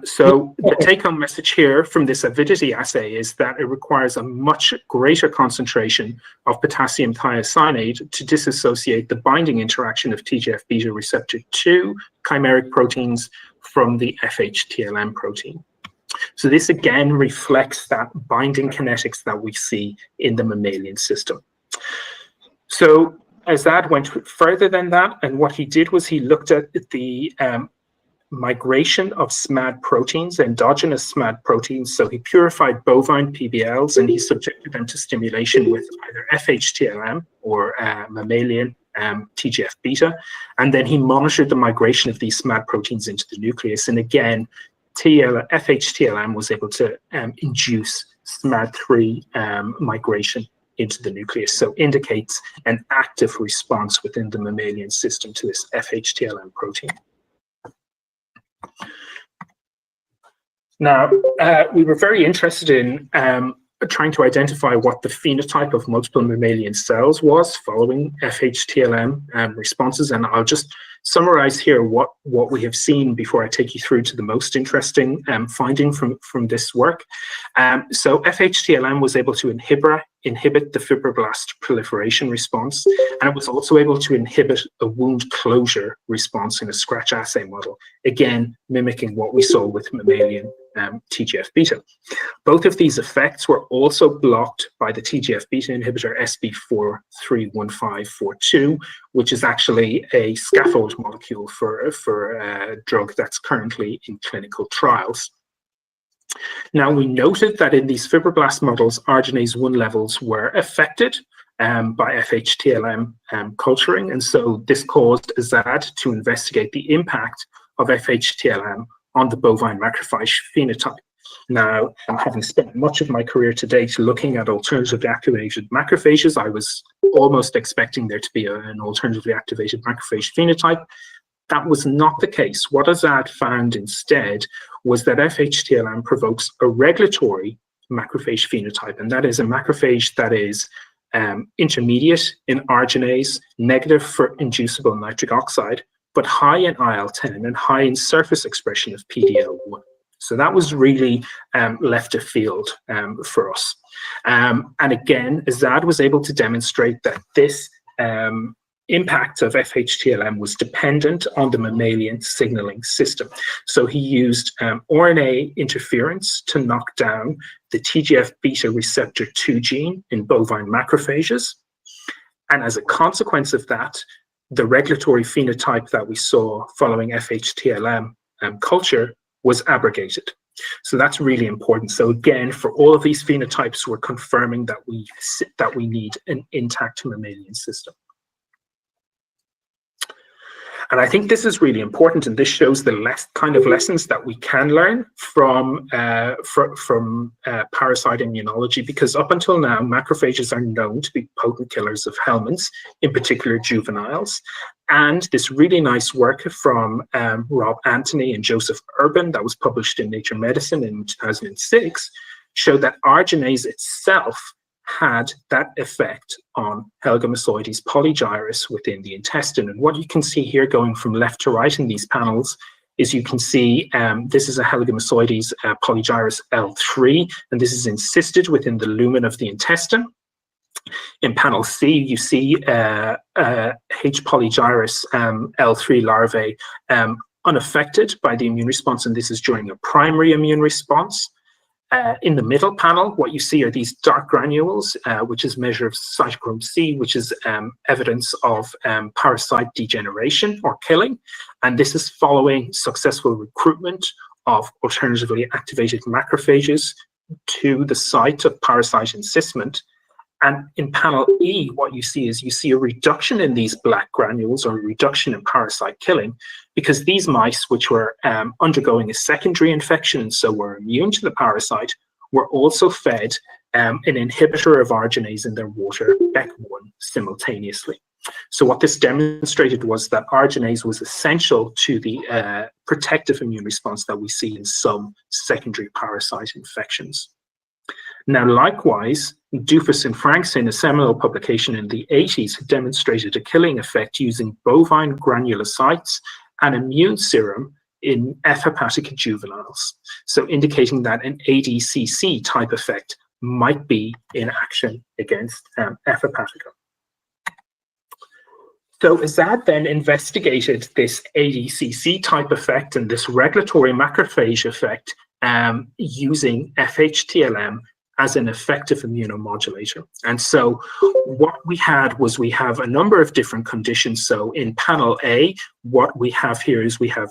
Speaker 6: So the take-home message here from this avidity assay is that it requires a much greater concentration of potassium thiocyanate to disassociate the binding interaction of TGF-beta receptor 2 chimeric proteins from the FHTLM protein. So this again reflects that binding kinetics that we see in the mammalian system. So Azad went further than that, and what he did was he looked at the migration of SMAD proteins, endogenous SMAD proteins. So he purified bovine PBLs and he subjected them to stimulation with either FHTLM or mammalian TGF-beta. And then he monitored the migration of these SMAD proteins into the nucleus. And again, FHTLM was able to induce SMAD3 migration into the nucleus. So indicates an active response within the mammalian system to this FHTLM protein. Now, we were very interested in trying to identify what the phenotype of multiple mammalian cells was following FHTLM responses, and I'll just summarize here what we have seen before I take you through to the most interesting finding from this work. So FHTLM was able to inhibit the fibroblast proliferation response, and it was also able to inhibit a wound closure response in a scratch assay model, again mimicking what we saw with mammalian TGF-beta. Both of these effects were also blocked by the TGF-beta inhibitor SB43152, which is actually a scaffold molecule for a drug that's currently in clinical trials. Now, we noted that in these fibroblast models, arginase 1 levels were affected by FHTLM culturing, and so this caused Azad to investigate the impact of FHTLM on the bovine macrophage phenotype. Now, having spent much of my career to date looking at alternatively activated macrophages, I was almost expecting there to be an alternatively activated macrophage phenotype. That was not the case. What Azad found instead was that FHTLM provokes a regulatory macrophage phenotype, and that is a macrophage that is intermediate in arginase, negative for inducible nitric oxide, but high in IL-10 and high in surface expression of PD-L1. So that was really left of field for us. And again, Azad was able to demonstrate that this impact of FHTLM was dependent on the mammalian signaling system. So he used RNA interference to knock down the TGF-beta receptor 2 gene in bovine macrophages. And as a consequence of that, the regulatory phenotype that we saw following FHTLM culture was abrogated. So that's really important. So again, for all of these phenotypes, we're confirming that we need an intact mammalian system. And I think this is really important, and this shows the kind of lessons that we can learn from parasite immunology, because up until now, macrophages are known to be potent killers of helminths, in particular juveniles. And this really nice work from Rob Anthony and Joseph Urban that was published in Nature Medicine in 2006 showed that arginase itself had that effect on Helgomysoides polygyrus within the intestine. And what you can see here going from left to right in these panels is you can see this is a Helgomysoides polygyrus L3, and this is encysted within the lumen of the intestine. In panel C, you see H. polygyrus L3 larvae unaffected by the immune response, and this is during a primary immune response. In the middle panel, what you see are these dark granules, which is measure of cytochrome C, which is evidence of parasite degeneration or killing. And this is following successful recruitment of alternatively activated macrophages to the site of parasite encystment. And in panel E, what you see is you see a reduction in these black granules, or a reduction in parasite killing, because these mice, which were undergoing a secondary infection and so were immune to the parasite, were also fed an inhibitor of arginase in their water, BEC1, simultaneously. So what this demonstrated was that arginase was essential to the protective immune response that we see in some secondary parasite infections. Now, likewise, Dufus and Franks, in a seminal publication in the 80s, had demonstrated a killing effect using bovine granulocytes and immune serum in F. hepatica juveniles, so indicating that an ADCC type effect might be in action against F. hepatica. So Azad then investigated this ADCC type effect and this regulatory macrophage effect using FHTLM as an effective immunomodulator. And so what we had was we have a number of different conditions. So in panel A, what we have here is we have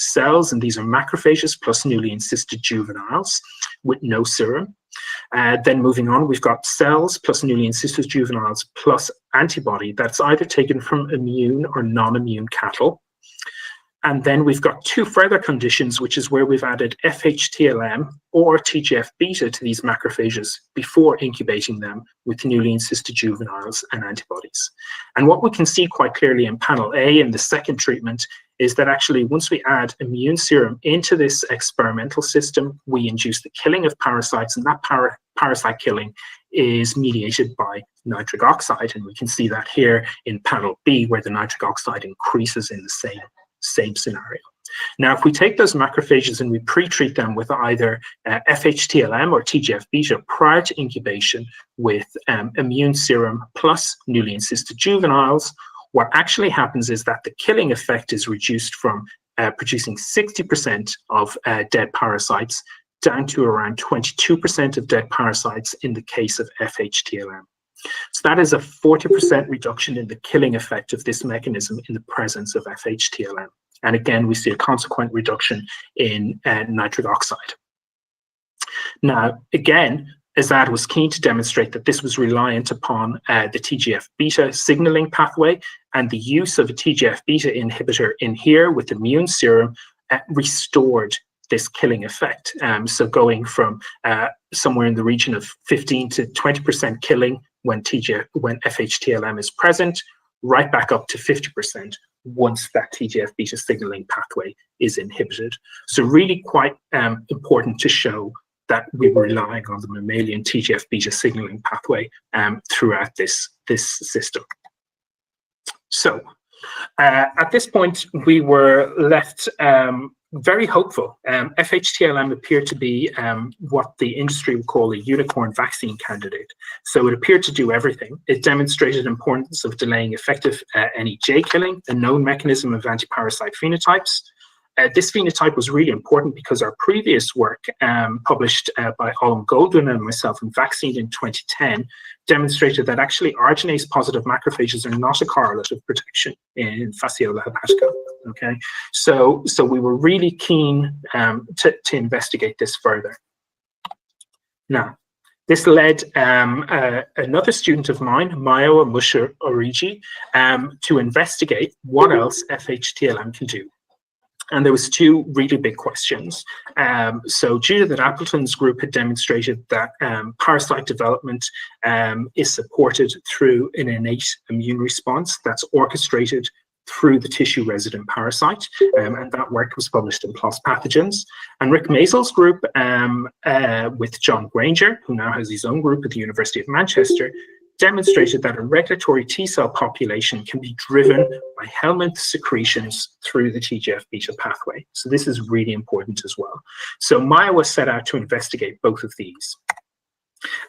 Speaker 6: cells, and these are macrophages plus newly encysted juveniles with no serum. Then moving on, we've got cells plus newly encysted juveniles plus antibody that's either taken from immune or non-immune cattle. And then we've got two further conditions, which is where we've added FHTLM or TGF-beta to these macrophages before incubating them with newly encysted juveniles and antibodies. And what we can see quite clearly in panel A in the second treatment is that actually once we add immune serum into this experimental system, we induce the killing of parasites, and that parasite killing is mediated by nitric oxide. And we can see that here in panel B, where the nitric oxide increases in the same scenario. Now, if we take those macrophages and we pre-treat them with either FHTLM or TGF-beta prior to incubation with immune serum plus newly encysted juveniles, what actually happens is that the killing effect is reduced from producing 60% of dead parasites down to around 22% of dead parasites in the case of FHTLM. So that is a 40% reduction in the killing effect of this mechanism in the presence of FHTLM. And again, we see a consequent reduction in nitric oxide. Now, again, Azad was keen to demonstrate that this was reliant upon the TGF-beta signaling pathway, and the use of a TGF-beta inhibitor in here with immune serum restored this killing effect. So going from somewhere in the region of 15 to 20% killing when FHTLM is present, right back up to 50% once that TGF-beta signaling pathway is inhibited. So really quite important to show that we were relying on the mammalian TGF-beta signaling pathway throughout this system. So at this point, we were left very hopeful. FHTLM appeared to be what the industry would call a unicorn vaccine candidate. So it appeared to do everything. It demonstrated importance of delaying effective NEJ killing, a known mechanism of antiparasite phenotypes. This phenotype was really important because our previous work, published by Olin Goldwyn and myself in Vaccine in 2010, demonstrated that actually arginase-positive macrophages are not a correlate of protection in fasciola hepatica. Okay, so we were really keen to investigate this further. Now, this led another student of mine, Mayowa Musher-Origi, to investigate what else FHTLM can do. And there was two really big questions. So Judith Appleton's group had demonstrated that parasite development is supported through an innate immune response that's orchestrated through the tissue-resident parasite, and that work was published in PLOS Pathogens. And Rick Mazel's group, with John Granger, who now has his own group at the University of Manchester, demonstrated that a regulatory T-cell population can be driven by helminth secretions through the TGF-beta pathway. So this is really important as well. So Mayowa set out to investigate both of these.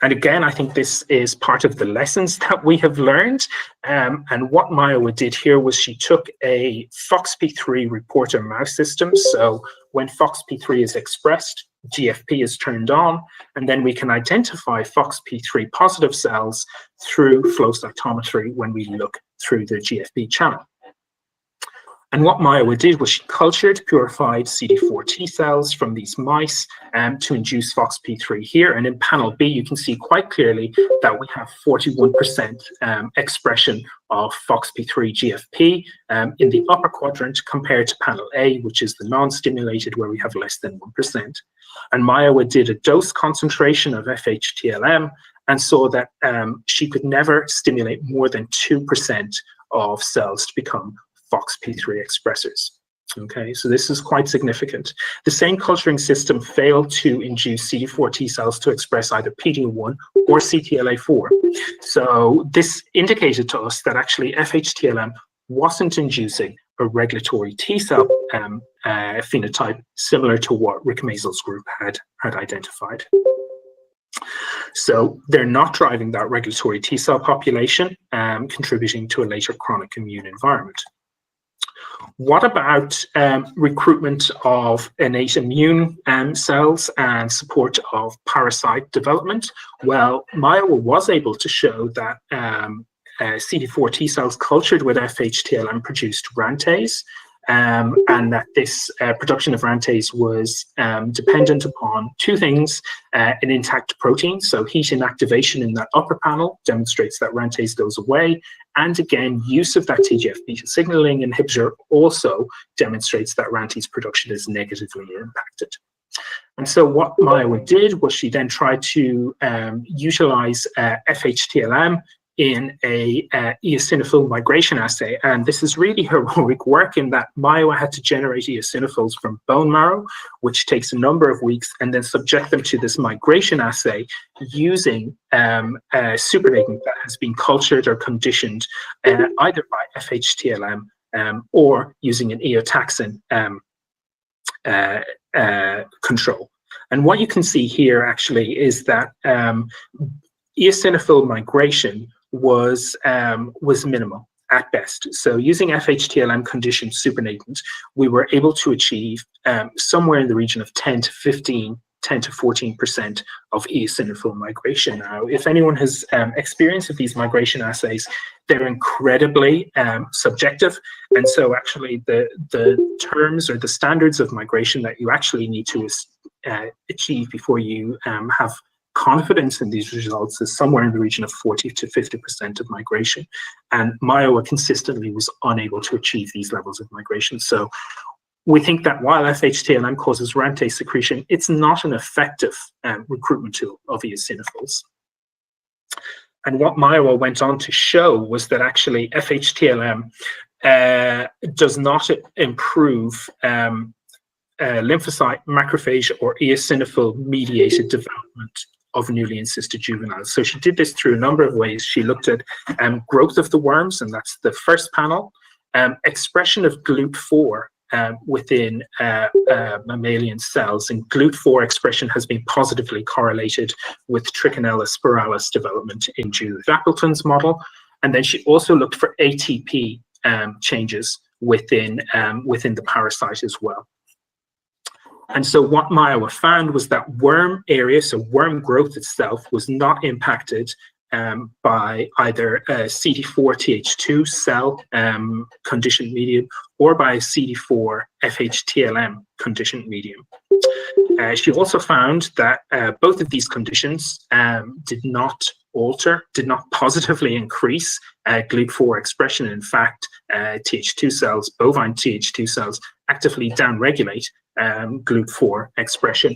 Speaker 6: And again, I think this is part of the lessons that we have learned. And what Mayowa did here was she took a FOXP3 reporter mouse system. So when FOXP3 is expressed, GFP is turned on, and then we can identify FOXP3 positive cells through flow cytometry when we look through the GFP channel. And what Mayowa did was she cultured purified CD4 T cells from these mice to induce FOXP3 here. And in panel B, you can see quite clearly that we have 41% expression of FOXP3 GFP in the upper quadrant compared to panel A, which is the non-stimulated, where we have less than 1%. And Mayowa did a dose concentration of FHTLM and saw that she could never stimulate more than 2% of cells to become FOXP3 expressors. Okay, so this is quite significant. The same culturing system failed to induce CD4 T cells to express either PD-1 or CTLA-4. So this indicated to us that actually FHTLM wasn't inducing a regulatory T cell phenotype similar to what Rick Mazel's group had identified. So they're not driving that regulatory T cell population, contributing to a later chronic immune environment. What about recruitment of innate immune cells and support of parasite development? Well, Mayowa was able to show that CD4 T cells cultured with FHTLM produced RANTase, and that this production of RANTase was dependent upon two things: an intact protein, so heat inactivation in that upper panel demonstrates that RANTase goes away, and again, use of that TGF-beta signaling inhibitor also demonstrates that RANTase production is negatively impacted. And so what Mayowa did was she then tried to utilize FHTLM in a eosinophil migration assay. And this is really heroic work in that Mayowa had to generate eosinophils from bone marrow, which takes a number of weeks, and then subject them to this migration assay using supernatant that has been cultured or conditioned either by FHTLM or using an eotaxin control. And what you can see here actually is that eosinophil migration was minimal at best. So using FHTLM conditioned supernatant, we were able to achieve somewhere in the region of 10 to 14% of eosinophil migration. Now, if anyone has experience of these migration assays, they're incredibly subjective. And so actually the terms or the standards of migration that you actually need to achieve before you have confidence in these results is somewhere in the region of 40 to 50% of migration. And Myowa consistently was unable to achieve these levels of migration. So we think that while FHTLM causes RANTase secretion, it's not an effective recruitment tool of eosinophils. And what Myowa went on to show was that actually FHTLM does not improve lymphocyte, macrophage, or eosinophil-mediated development of newly encysted juveniles. So she did this through a number of ways. She looked at growth of the worms, and that's the first panel, expression of GLUT4 within mammalian cells, and GLUT4 expression has been positively correlated with Trichinella spiralis development in Judith Appleton's model. And then she also looked for ATP changes within the parasite as well. And so what Myowa found was that worm area, so worm growth itself, was not impacted by either a CD4-TH2 cell conditioned medium or by a CD4 FHTLM conditioned medium. She also found that both of these conditions did not positively increase GLUT4 expression. In fact, TH2 cells, bovine TH2 cells, actively downregulate GLUT4 expression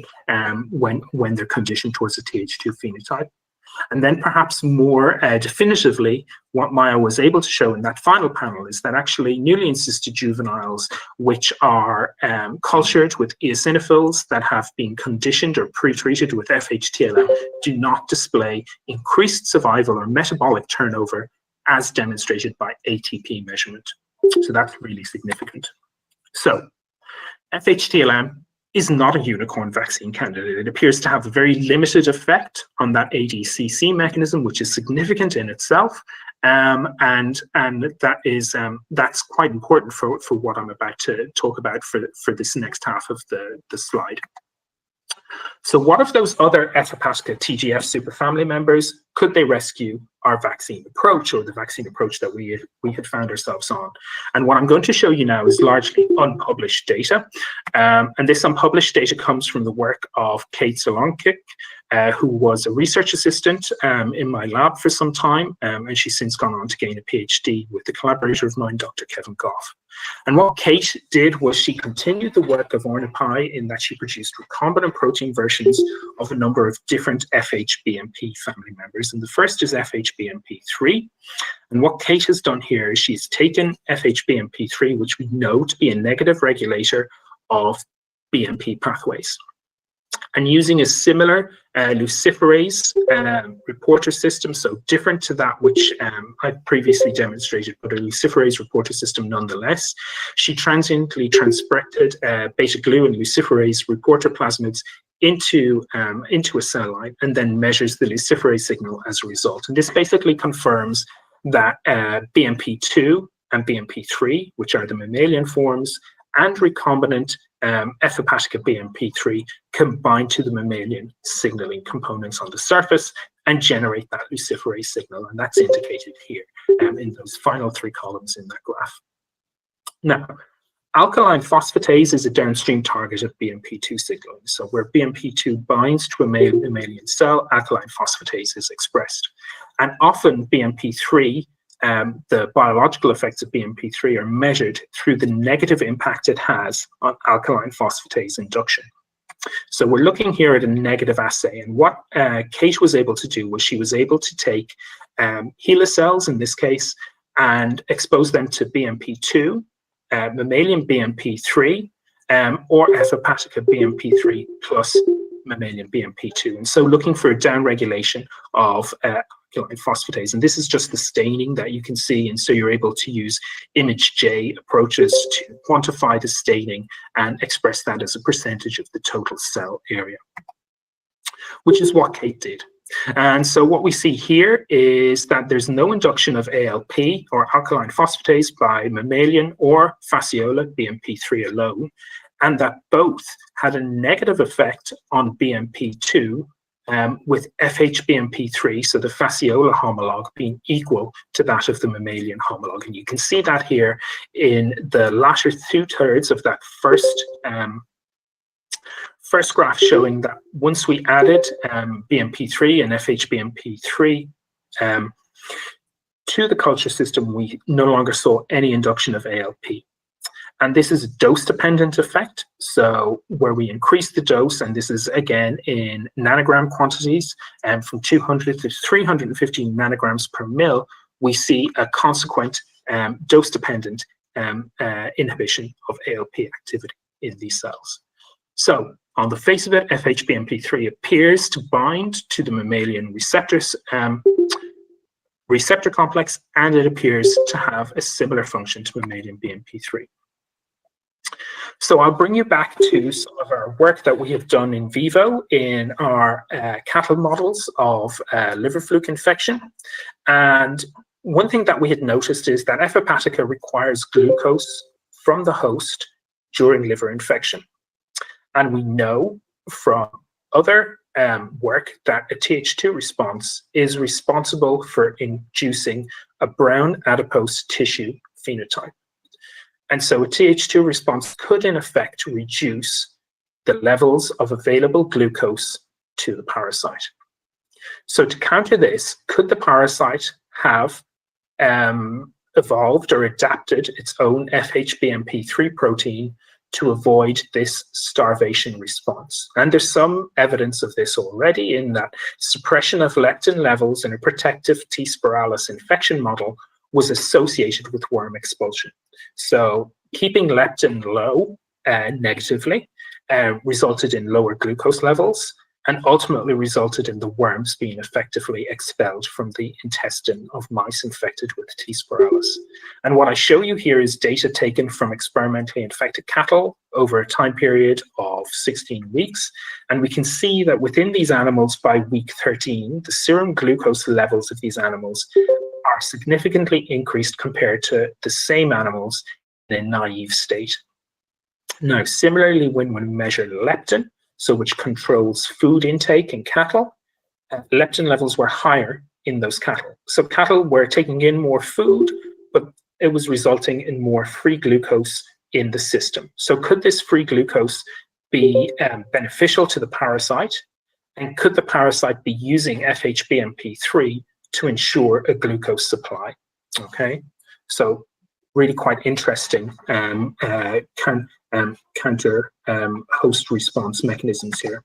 Speaker 6: when they're conditioned towards a TH2 phenotype. And then perhaps more definitively, what Myowa was able to show in that final panel is that actually newly encysted juveniles, which are cultured with eosinophils that have been conditioned or pre-treated with FHTLM, do not display increased survival or metabolic turnover as demonstrated by ATP measurement. So that's really significant. So FHTLM is not a unicorn vaccine candidate. It appears to have a very limited effect on that ADCC mechanism, which is significant in itself, and that is that's quite important for what I'm about to talk about for this next half of the slide. So what of those other F. hepatica TGF superfamily members? Could they rescue our vaccine approach, or the vaccine approach that we had found ourselves on? And what I'm going to show you now is largely unpublished data. And this unpublished data comes from the work of Kate Solonkik, who was a research assistant in my lab for some time, and she's since gone on to gain a PhD with a collaborator of mine, Dr. Kevin Goff. And what Kate did was she continued the work of Ornipai in that she produced recombinant protein versions of a number of different FHBMP family members. And the first is FHBMP3. And what Kate has done here is she's taken FHBMP3, which we know to be a negative regulator of BMP pathways, and using a similar luciferase reporter system, so different to that which I previously demonstrated, but a luciferase reporter system nonetheless, she transiently transfected beta-glu and luciferase reporter plasmids into a cell line, and then measures the luciferase signal as a result. And this basically confirms that BMP2 and BMP3, which are the mammalian forms, and recombinant F. hepatica BMP3 combine to the mammalian signaling components on the surface and generate that luciferase signal, and that's indicated here in those final three columns in that graph. Now, alkaline phosphatase is a downstream target of BMP2 signaling. So where BMP2 binds to a mammalian cell, alkaline phosphatase is expressed. And often BMP3, the biological effects of BMP3 are measured through the negative impact it has on alkaline phosphatase induction. So we're looking here at a negative assay, and what Kate was able to do was she was able to take HeLa cells in this case and expose them to BMP2, mammalian BMP3, or F. hepatica BMP3 plus mammalian BMP2, and so looking for a downregulation of alkaline phosphatase. And this is just the staining that you can see, and so you're able to use ImageJ approaches to quantify the staining and express that as a percentage of the total cell area, which is what Kate did. And so what we see here is that there's no induction of ALP or alkaline phosphatase by mammalian or fasciola BMP3 alone, and that both had a negative effect on BMP2 with FHBMP3, so the fasciola homologue being equal to that of the mammalian homologue. And you can see that here in the latter two-thirds of that first graph showing that once we added BMP3 and FHBMP3 to the culture system, we no longer saw any induction of ALP. And this is a dose-dependent effect. So where we increase the dose, and this is again in nanogram quantities, and from 200 to 350 nanograms per mil, we see a consequent dose-dependent inhibition of ALP activity in these cells. So on the face of it, FHBMP3 appears to bind to the mammalian receptors receptor complex, and it appears to have a similar function to mammalian BMP3. So I'll bring you back to some of our work that we have done in vivo in our cattle models of liver fluke infection. And one thing that we had noticed is that F. hepatica requires glucose from the host during liver infection. And we know from other work that a Th2 response is responsible for inducing a brown adipose tissue phenotype. And so a Th2 response could in effect reduce the levels of available glucose to the parasite. So to counter this, could the parasite have evolved or adapted its own FHBMP3 protein to avoid this starvation response? And there's some evidence of this already in that suppression of leptin levels in a protective T. spiralis infection model was associated with worm expulsion. So keeping leptin low negatively resulted in lower glucose levels and ultimately resulted in the worms being effectively expelled from the intestine of mice infected with T. spiralis. And what I show you here is data taken from experimentally infected cattle over a time period of 16 weeks. And we can see that within these animals by week 13, the serum glucose levels of these animals are significantly increased compared to the same animals in a naive state. Now, similarly, when we measure leptin, so which controls food intake in cattle, leptin levels were higher in those cattle. So cattle were taking in more food, but it was resulting in more free glucose in the system. So could this free glucose be beneficial to the parasite? And could the parasite be using FHBMP3 to ensure a glucose supply? Okay, so really quite interesting counter host response mechanisms here.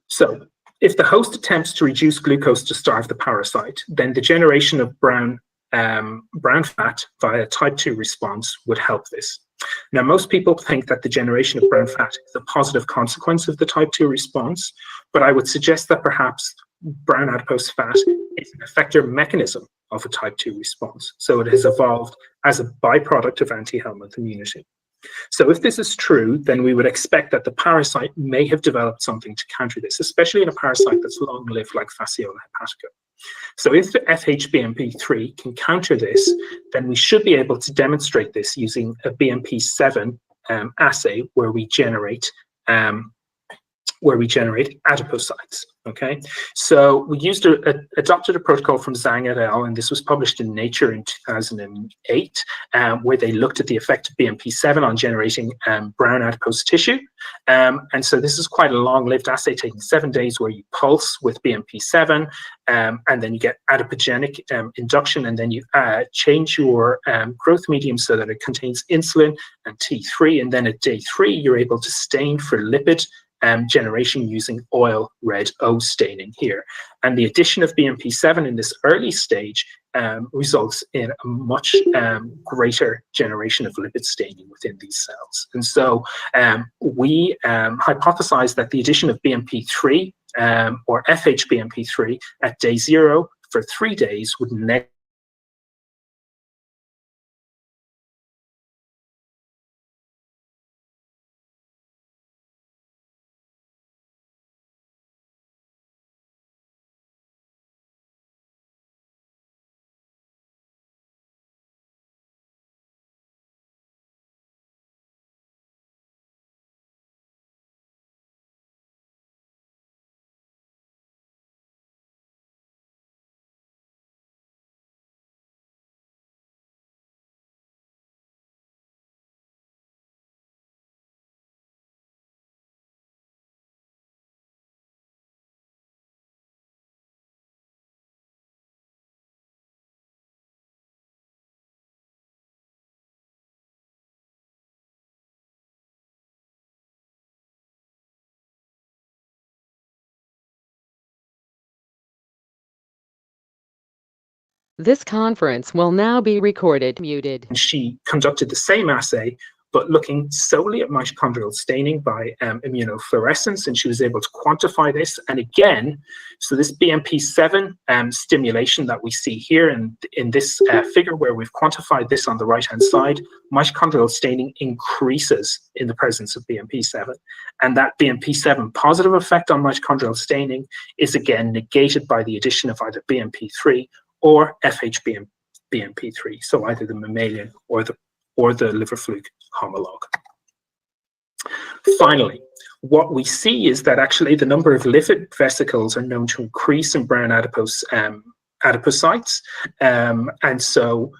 Speaker 6: So if the host attempts to reduce glucose to starve the parasite, then the generation of brown fat via type 2 response would help this. Now, most people think that the generation of brown fat is a positive consequence of the type 2 response, but I would suggest that perhaps brown adipose fat is an effector mechanism of a type 2 response. So it has evolved as a byproduct of anti-helminth immunity. So if this is true, then we would expect that the parasite may have developed something to counter this, especially in a parasite that's long-lived like Fasciola hepatica. So if the FHBMP3 can counter this, then we should be able to demonstrate this using a BMP7 assay where we generate adipocytes. Okay, so we adopted a protocol from Zhang et al., and this was published in Nature in 2008, where they looked at the effect of BMP7 on generating brown adipose tissue. And so this is quite a long-lived assay, taking 7 days, where you pulse with BMP7, and then you get adipogenic induction, and then you change your growth medium so that it contains insulin and T3, and then at day 3, you're able to stain for lipid generation using oil red O staining here. And the addition of BMP7 in this early stage results in a much greater generation of lipid staining within these cells. And so we hypothesized that the addition of BMP3 or FHBMP3 at day 0 for 3 days would
Speaker 2: This conference will now be recorded. Muted.
Speaker 6: And she conducted the same assay, but looking solely at mitochondrial staining by immunofluorescence, and she was able to quantify this. And again, so this BMP7 stimulation that we see here in this figure where we've quantified this on the right-hand side, mitochondrial staining increases in the presence of BMP7. And that BMP7 positive effect on mitochondrial staining is again negated by the addition of either BMP3 or FHBMP3, so either the mammalian or the liver fluke homologue. Finally, what we see is that actually the number of lipid vesicles are known to increase in brown adipocytes. And so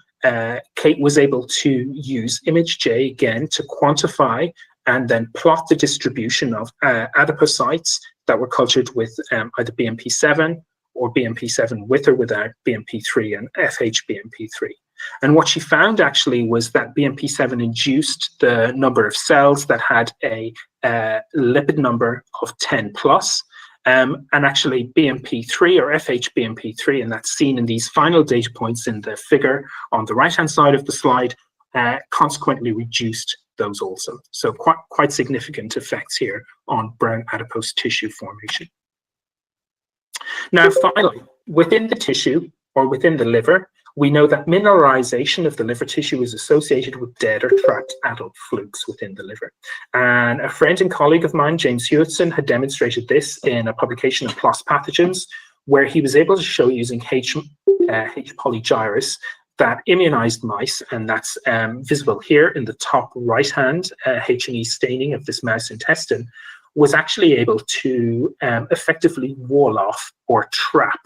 Speaker 6: Kate was able to use ImageJ again to quantify and then plot the distribution of adipocytes that were cultured with either BMP7 or BMP7 with or without BMP3 and FHBMP3. And what she found actually was that BMP7 induced the number of cells that had a lipid number of 10 plus. And actually BMP3 or FHBMP3, and that's seen in these final data points in the figure on the right-hand side of the slide, consequently reduced those also. So quite significant effects here on brown adipose tissue formation. Now, finally, within the tissue or within the liver, we know that mineralization of the liver tissue is associated with dead or trapped adult flukes within the liver. And a friend and colleague of mine, James Hewitson, had demonstrated this in a publication of PLOS Pathogens, where he was able to show using H. polygyrus that immunized mice, and that's visible here in the top right-hand H&E staining of this mouse intestine, was actually able to effectively wall off or trap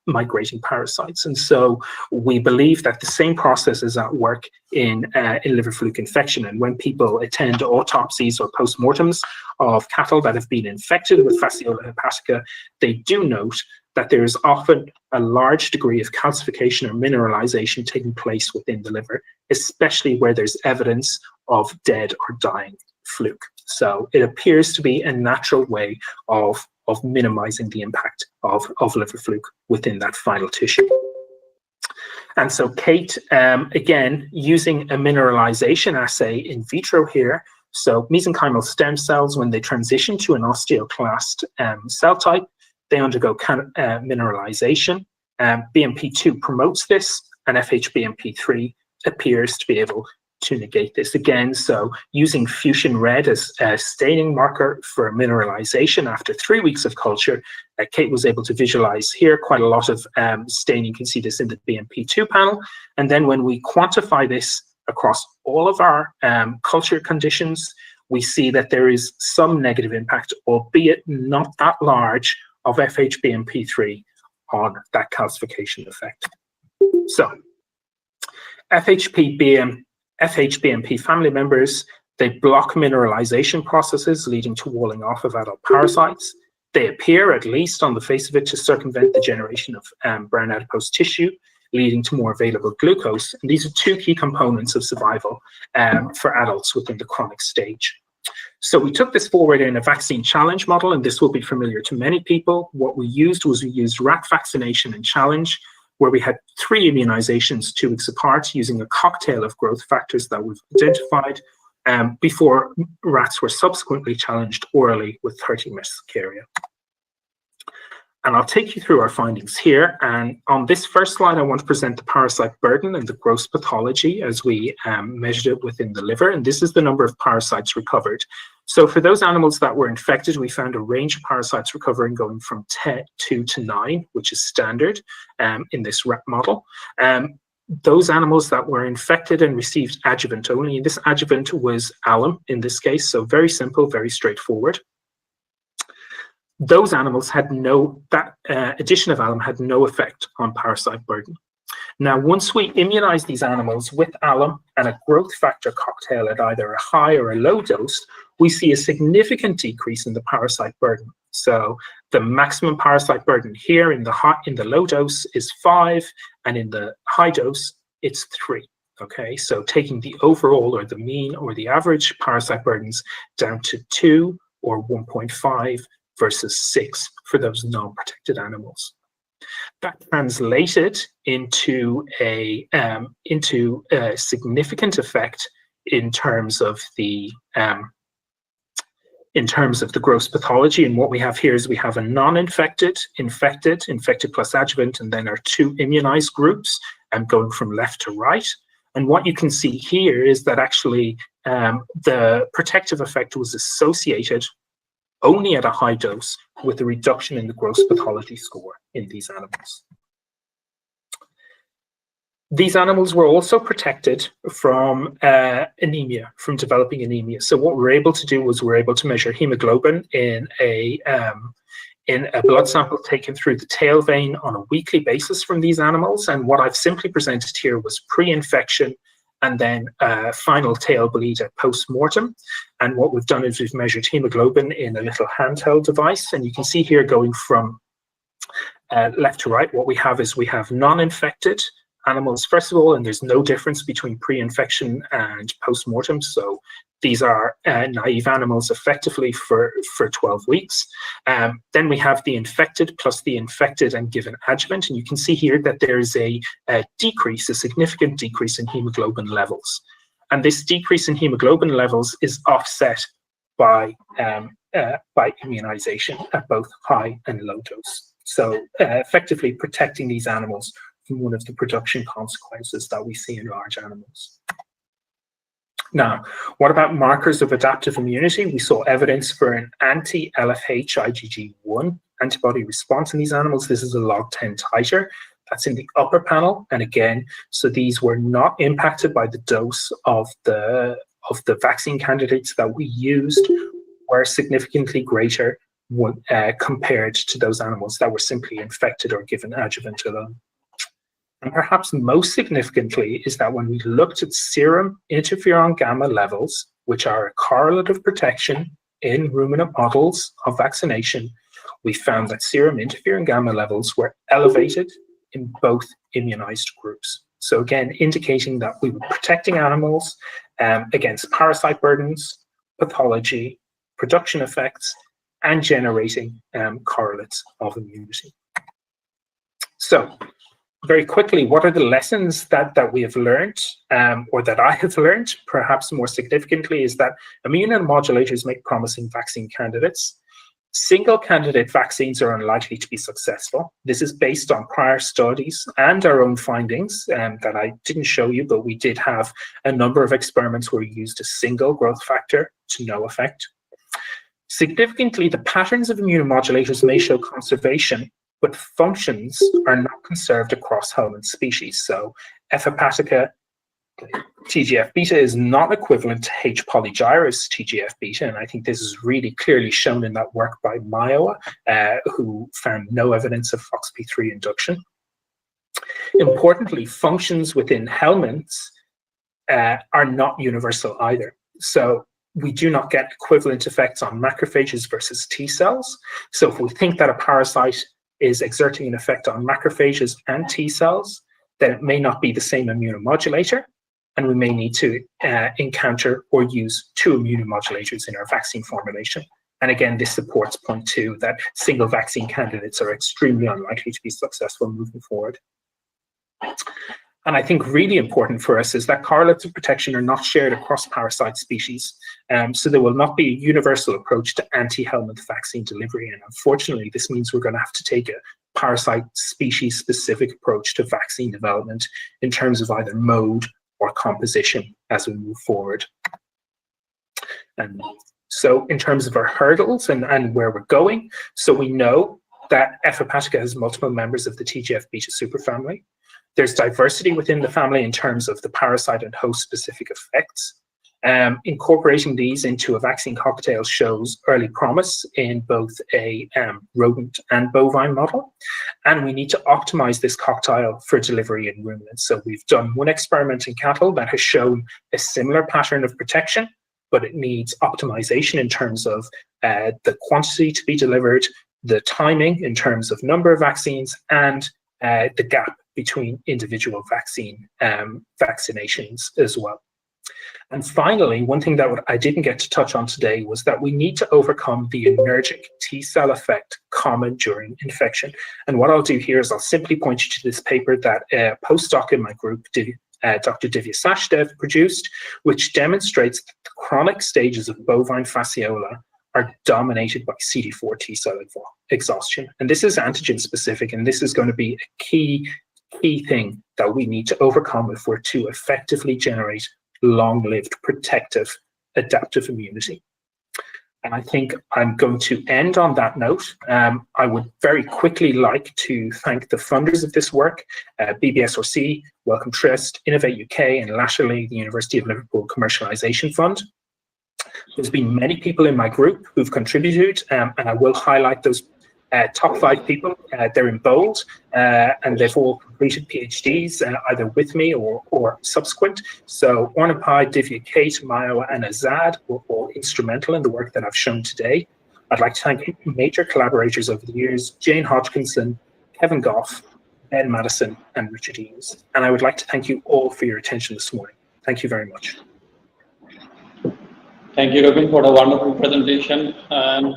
Speaker 6: migrating parasites. And so we believe that the same process is at work in liver fluke infection. And when people attend autopsies or postmortems of cattle that have been infected with Fasciola hepatica, they do note that there is often a large degree of calcification or mineralization taking place within the liver, especially where there's evidence of dead or dying fluke. So it appears to be a natural way of minimizing the impact of liver fluke within that final tissue. And so Kate, again, using a mineralization assay in vitro here, so mesenchymal stem cells, when they transition to an osteoclast cell type, they undergo mineralization. BMP2 promotes this, and FHBMP3 appears to be able to negate this again. So using fuchsin red as a staining marker for mineralization after 3 weeks of culture, Kate was able to visualize here quite a lot of staining. You can see this in the BMP2 panel. And then when we quantify this across all of our culture conditions, we see that there is some negative impact, albeit not that large, of FHBMP3 on that calcification effect. So FHBMP family members, they block mineralization processes leading to walling off of adult parasites. They appear, at least on the face of it, to circumvent the generation of brown adipose tissue, leading to more available glucose. And these are two key components of survival for adults within the chronic stage. So we took this forward in a vaccine challenge model, and this will be familiar to many people. What we used rat vaccination and challenge, where we had 3 immunizations 2 weeks apart using a cocktail of growth factors that we've identified before rats were subsequently challenged orally with 30 Mescaria. And I'll take you through our findings here. And on this first slide, I want to present the parasite burden and the gross pathology as we measured it within the liver. And this is the number of parasites recovered. So for those animals that were infected, we found a range of parasites recovering going from 2 to 9, which is standard in this rat model. Those animals that were infected and received adjuvant only, and this adjuvant was alum in this case, so very simple, very straightforward. Those animals had addition of alum had no effect on parasite burden. Now, once we immunize these animals with alum and a growth factor cocktail at either a high or a low dose, we see a significant decrease in the parasite burden. So the maximum parasite burden here in the low dose is 5, and in the high dose, it's 3. Okay, so taking the overall or the mean or the average parasite burdens down to 2 or 1.5 versus 6 for those non-protected animals. That translated into a significant effect in terms of the gross pathology. And what we have here is we have a non-infected, infected plus adjuvant, and then our two immunized groups, going from left to right. And what you can see here is that actually the protective effect was associated only at a high dose with a reduction in the gross pathology score in these animals. These animals were also protected from anemia, from developing anemia. So what we were able to do was we're able to measure hemoglobin in a blood sample taken through the tail vein on a weekly basis from these animals. And what I've simply presented here was pre-infection and then final tail bleed at post-mortem. And what we've done is we've measured hemoglobin in a little handheld device. And you can see here going from left to right, what we have is we have non-infected animals, first of all, and there's no difference between pre-infection and post-mortem. So these are naive animals effectively for 12 weeks. Then we have the infected plus the infected and given adjuvant. And you can see here that there's a significant decrease in hemoglobin levels. And this decrease in hemoglobin levels is offset by immunization at both high and low dose. So effectively protecting these animals from one of the production consequences that we see in large animals. Now, what about markers of adaptive immunity? We saw evidence for an anti-LFH IgG1 antibody response in these animals. This is a log10 titer. That's in the upper panel. And again, so these were not impacted by the dose of the vaccine candidates that we used, were significantly greater compared to those animals that were simply infected or given adjuvant alone. And perhaps most significantly is that when we looked at serum interferon gamma levels, which are a correlate of protection in ruminant models of vaccination, we found that serum interferon gamma levels were elevated in both immunized groups. So again, indicating that we were protecting animals against parasite burdens, pathology, production effects, and generating correlates of immunity. So, very quickly, what are the lessons that we have learned, or that I have learned? Perhaps more significantly is that immunomodulators make promising vaccine candidates. Single candidate vaccines are unlikely to be successful. This is based on prior studies and our own findings that I didn't show you, but we did have a number of experiments where we used a single growth factor to no effect. Significantly, the patterns of immunomodulators may show conservation, but functions are not conserved across Helminth species. So F. hepatica TGF-beta is not equivalent to H. polygyrus TGF-beta, and I think this is really clearly shown in that work by Maioa, who found no evidence of FOXP3 induction. Importantly, functions within Helminths are not universal either. So we do not get equivalent effects on macrophages versus T cells. So if we think that a parasite is exerting an effect on macrophages and T cells, then it may not be the same immunomodulator, and we may need to encounter or use two immunomodulators in our vaccine formulation. And again, this supports point 2, that single vaccine candidates are extremely unlikely to be successful moving forward. And I think really important for us is that correlates of protection are not shared across parasite species. So there will not be a universal approach to anti-Helminth vaccine delivery. And unfortunately, this means we're going to have to take a parasite species specific approach to vaccine development in terms of either mode or composition as we move forward. And so in terms of our hurdles and where we're going, so we know that F. hepatica has multiple members of the TGF-beta superfamily. There's diversity within the family in terms of the parasite and host-specific effects. Incorporating these into a vaccine cocktail shows early promise in both a rodent and bovine model. And we need to optimize this cocktail for delivery in ruminants. So we've done one experiment in cattle that has shown a similar pattern of protection, but it needs optimization in terms of the quantity to be delivered, the timing in terms of number of vaccines, and the gap between individual vaccinations as well. And finally, one thing that I didn't get to touch on today was that we need to overcome the anergic T-cell effect common during infection. And what I'll do here is I'll simply point you to this paper that a postdoc in my group, Dr. Divya Sachdev, produced, which demonstrates that the chronic stages of bovine fasciola are dominated by CD4 T-cell exhaustion. And this is antigen specific, and this is going to be a key thing that we need to overcome if we're to effectively generate long-lived, protective, adaptive immunity. And I think I'm going to end on that note. I would very quickly like to thank the funders of this work, BBSRC, Wellcome Trust, Innovate UK, and latterly the University of Liverpool Commercialisation Fund. There's been many people in my group who've contributed, and I will highlight those top 5 people. They're in bold, and they've all completed PhDs, either with me or subsequent. So Ornapai, Divya, Kate, Mayo, and Azad were all instrumental in the work that I've shown today. I'd like to thank major collaborators over the years, Jane Hodgkinson, Kevin Goff, Ben Madison, and Richard Eames. And I would like to thank you all for your attention this morning. Thank you very much.
Speaker 5: Thank you, Robin, for a wonderful presentation. And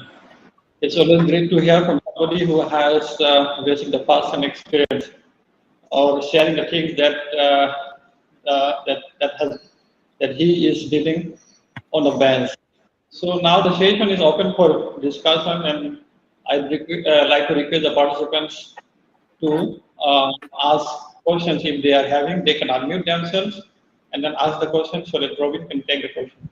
Speaker 5: it's always great to hear from somebody who has basically the first-hand experience or sharing the things that that he is dealing on the bench. So now the session is open for discussion, and I'd like to request the participants to ask questions if they are having. They can unmute themselves and then ask the question so that Robin can take the question.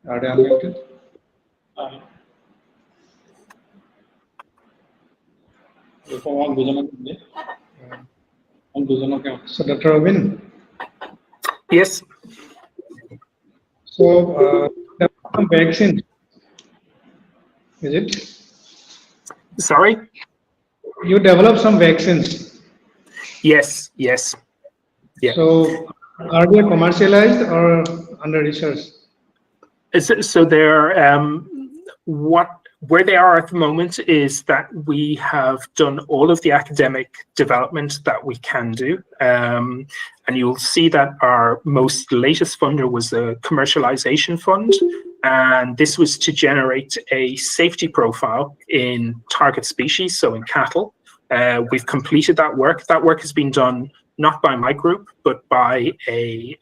Speaker 4: Are they unmuted? So, Dr. Robin.
Speaker 6: Yes.
Speaker 4: So, some vaccine, is it?
Speaker 6: Sorry?
Speaker 4: You develop some vaccines.
Speaker 6: Yes, yes. Yeah.
Speaker 4: So, are they commercialized or under research?
Speaker 6: So they're where they are at the moment is that we have done all of the academic development that we can do, and you'll see that our most latest funder was a commercialization fund, and this was to generate a safety profile in target species, so in cattle. We've completed that work. That work has been done not by my group, but by a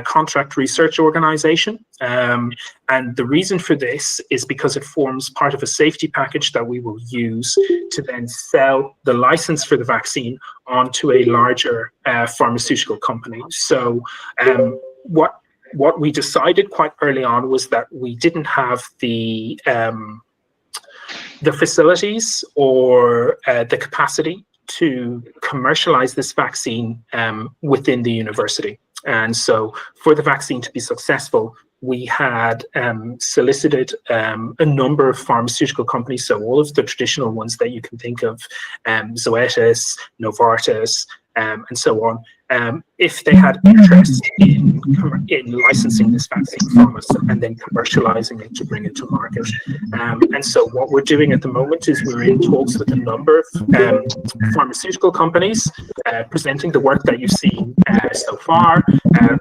Speaker 6: contract research organization. And the reason for this is because it forms part of a safety package that we will use to then sell the license for the vaccine onto a larger pharmaceutical company. So what we decided quite early on was that we didn't have the facilities or the capacity to commercialize this vaccine within the university. And so for the vaccine to be successful, we had solicited a number of pharmaceutical companies, so all of the traditional ones that you can think of, Zoetis, Novartis, and so on, if they had interest in licensing this vaccine from us and then commercializing it to bring it to market. And so what we're doing at the moment is we're in talks with a number of pharmaceutical companies, presenting the work that you've seen so far,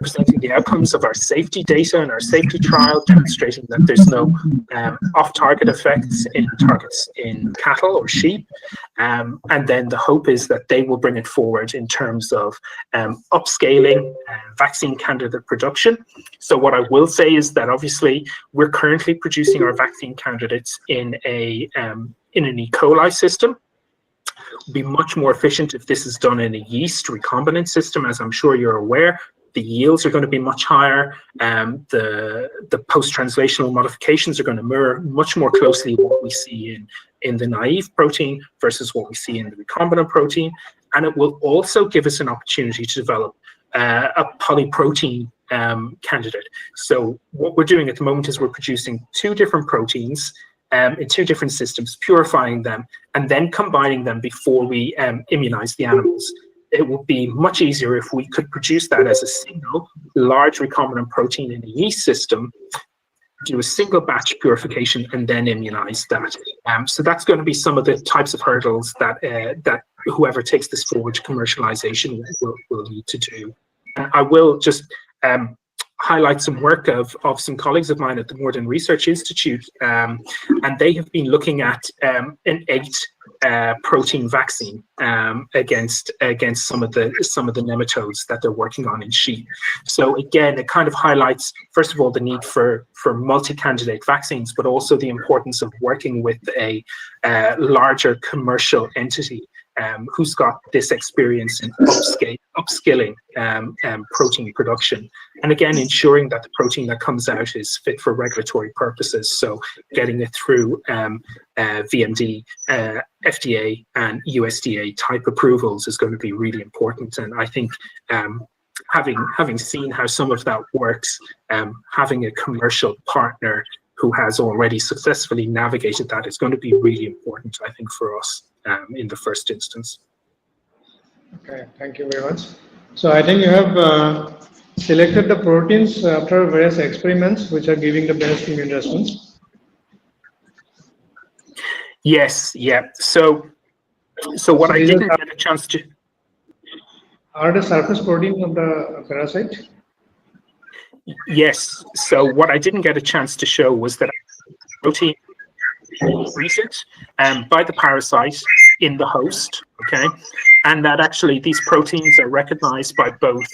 Speaker 6: presenting the outcomes of our safety data and our safety trial, demonstrating that there's no off-target effects in targets in cattle or sheep. And then the hope is that they will bring it forward in terms of upscaling vaccine candidate production. So what I will say is that obviously we're currently producing our vaccine candidates in an E. coli system. It would be much more efficient if this is done in a yeast recombinant system, as I'm sure you're aware. The yields are going to be much higher. The post-translational modifications are going to mirror much more closely what we see in the naive protein versus what we see in the recombinant protein. And it will also give us an opportunity to develop a polyprotein candidate. So what we're doing at the moment is we're producing two different proteins in two different systems, purifying them, and then combining them before we immunize the animals. It would be much easier if we could produce that as a single large recombinant protein in a yeast system, do a single batch purification, and then immunize that. So that's going to be some of the types of hurdles that that whoever takes this forward to commercialization will need to do. I will just highlight some work of some colleagues of mine at the Morden Research Institute, and they have been looking at an 8 protein vaccine against some of the nematodes that they're working on in sheep. So again, it kind of highlights, first of all, the need for multi-candidate vaccines, but also the importance of working with a larger commercial entity who's got this experience in upskilling protein production, and again ensuring that the protein that comes out is fit for regulatory purposes. So getting it through VMD, FDA, and USDA type approvals is going to be really important. And I think having seen how some of that works, having a commercial partner who has already successfully navigated that is going to be really important, I think, for us in the first instance.
Speaker 7: Okay, thank you very much. So I think you have selected the proteins after various experiments which are giving the best immune response.
Speaker 6: Yes, yeah. So what I didn't get a chance to...
Speaker 7: Are the surface proteins of the parasite?
Speaker 6: Yes. So what I didn't get a chance to show was that protein secreted by the parasite in the host, okay, and that actually these proteins are recognized by both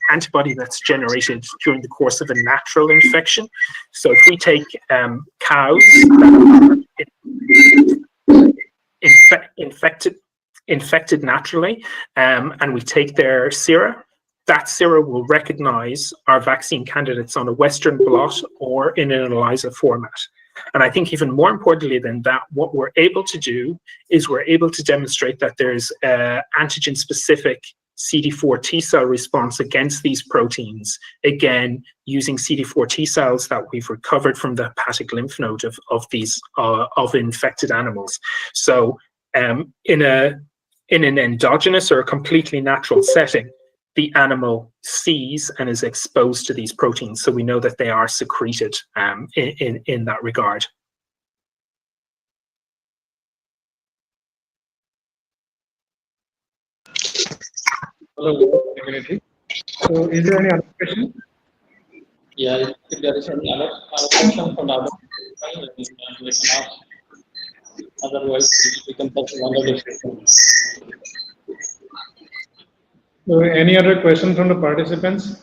Speaker 6: antibody that's generated during the course of a natural infection. So if we take cows that are infected naturally, and we take their sera, that sera will recognize our vaccine candidates on a Western blot or in an ELISA format. And I think even more importantly than that, what we're able to do is we're able to demonstrate that there's antigen-specific CD4 T cell response against these proteins, again, using CD4 T cells that we've recovered from the hepatic lymph node of infected animals. So in an endogenous or a completely natural setting, the animal sees and is exposed to these proteins, so we know that they are secreted in that regard.
Speaker 7: Hello, community. So is there any other question?
Speaker 5: Yeah, if there is any other question from the other people, we can ask. Otherwise, we can touch on the discussion.
Speaker 7: So any other question from the participants?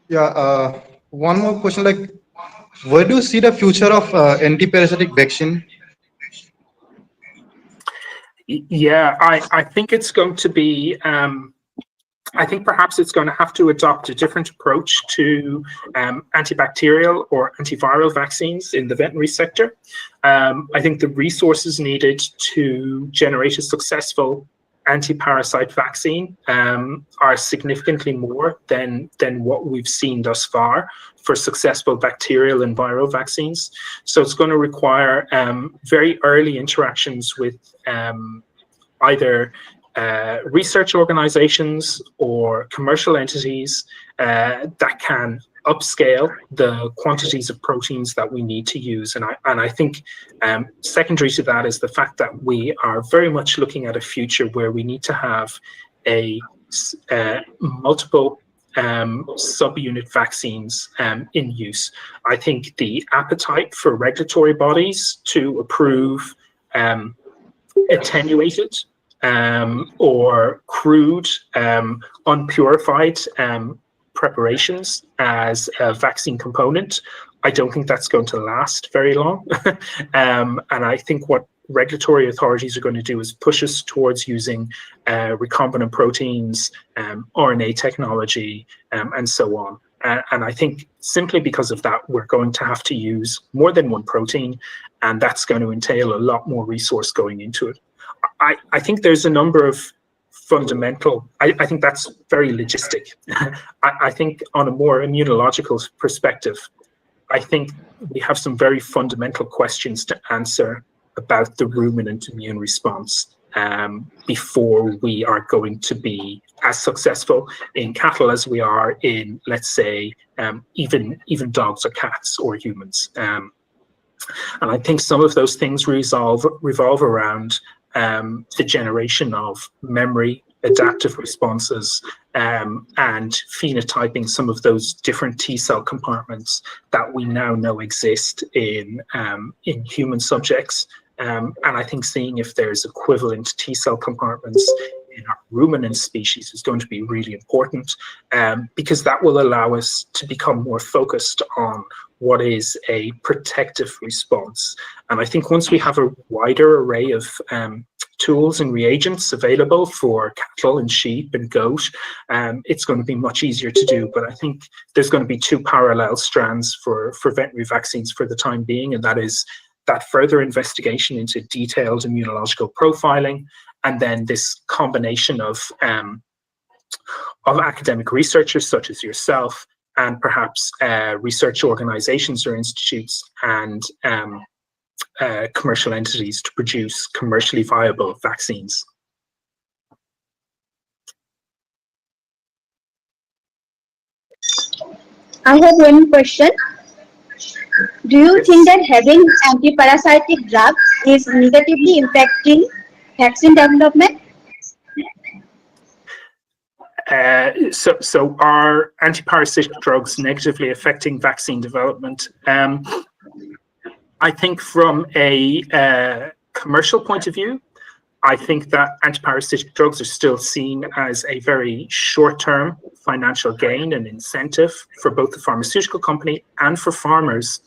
Speaker 8: Yeah, one more question, like, where do you see the future of antiparasitic vaccine?
Speaker 6: Yeah, I think it's going to be, I think perhaps it's going to have to adopt a different approach to antibacterial or antiviral vaccines in the veterinary sector. I think the resources needed to generate a successful anti-parasite vaccine are significantly more than what we've seen thus far for successful bacterial and viral vaccines. So it's going to require very early interactions with either research organizations or commercial entities that can upscale the quantities of proteins that we need to use. And I think secondary to that is the fact that we are very much looking at a future where we need to have a multiple subunit vaccines in use. I think the appetite for regulatory bodies to approve attenuated or crude, unpurified preparations as a vaccine component, I don't think that's going to last very long. And I think what regulatory authorities are going to do is push us towards using recombinant proteins, RNA technology, and so on. And I think simply because of that, we're going to have to use more than one protein, and that's going to entail a lot more resource going into it. I think there's a number of fundamental, I think that's very logistic. I think on a more immunological perspective, I think we have some very fundamental questions to answer about the ruminant immune response before we are going to be as successful in cattle as we are in, let's say, even dogs or cats or humans. And I think some of those things revolve around the generation of memory, adaptive responses, and phenotyping some of those different T cell compartments that we now know exist in human subjects. And I think seeing if there's equivalent T cell compartments in our ruminant species is going to be really important, because that will allow us to become more focused on what is a protective response. And I think once we have a wider array of tools and reagents available for cattle and sheep and goat, it's going to be much easier to do. But I think there's going to be two parallel strands for veterinary vaccines for the time being, and that is that further investigation into detailed immunological profiling, and then this combination of academic researchers such as yourself, and perhaps research organizations or institutes and commercial entities to produce commercially viable vaccines.
Speaker 9: I have one question. Do you think that having antiparasitic drugs is negatively impacting vaccine development?
Speaker 6: So are antiparasitic drugs negatively affecting vaccine development? I think from a commercial point of view, I think that antiparasitic drugs are still seen as a very short-term financial gain and incentive for both the pharmaceutical company and for farmers.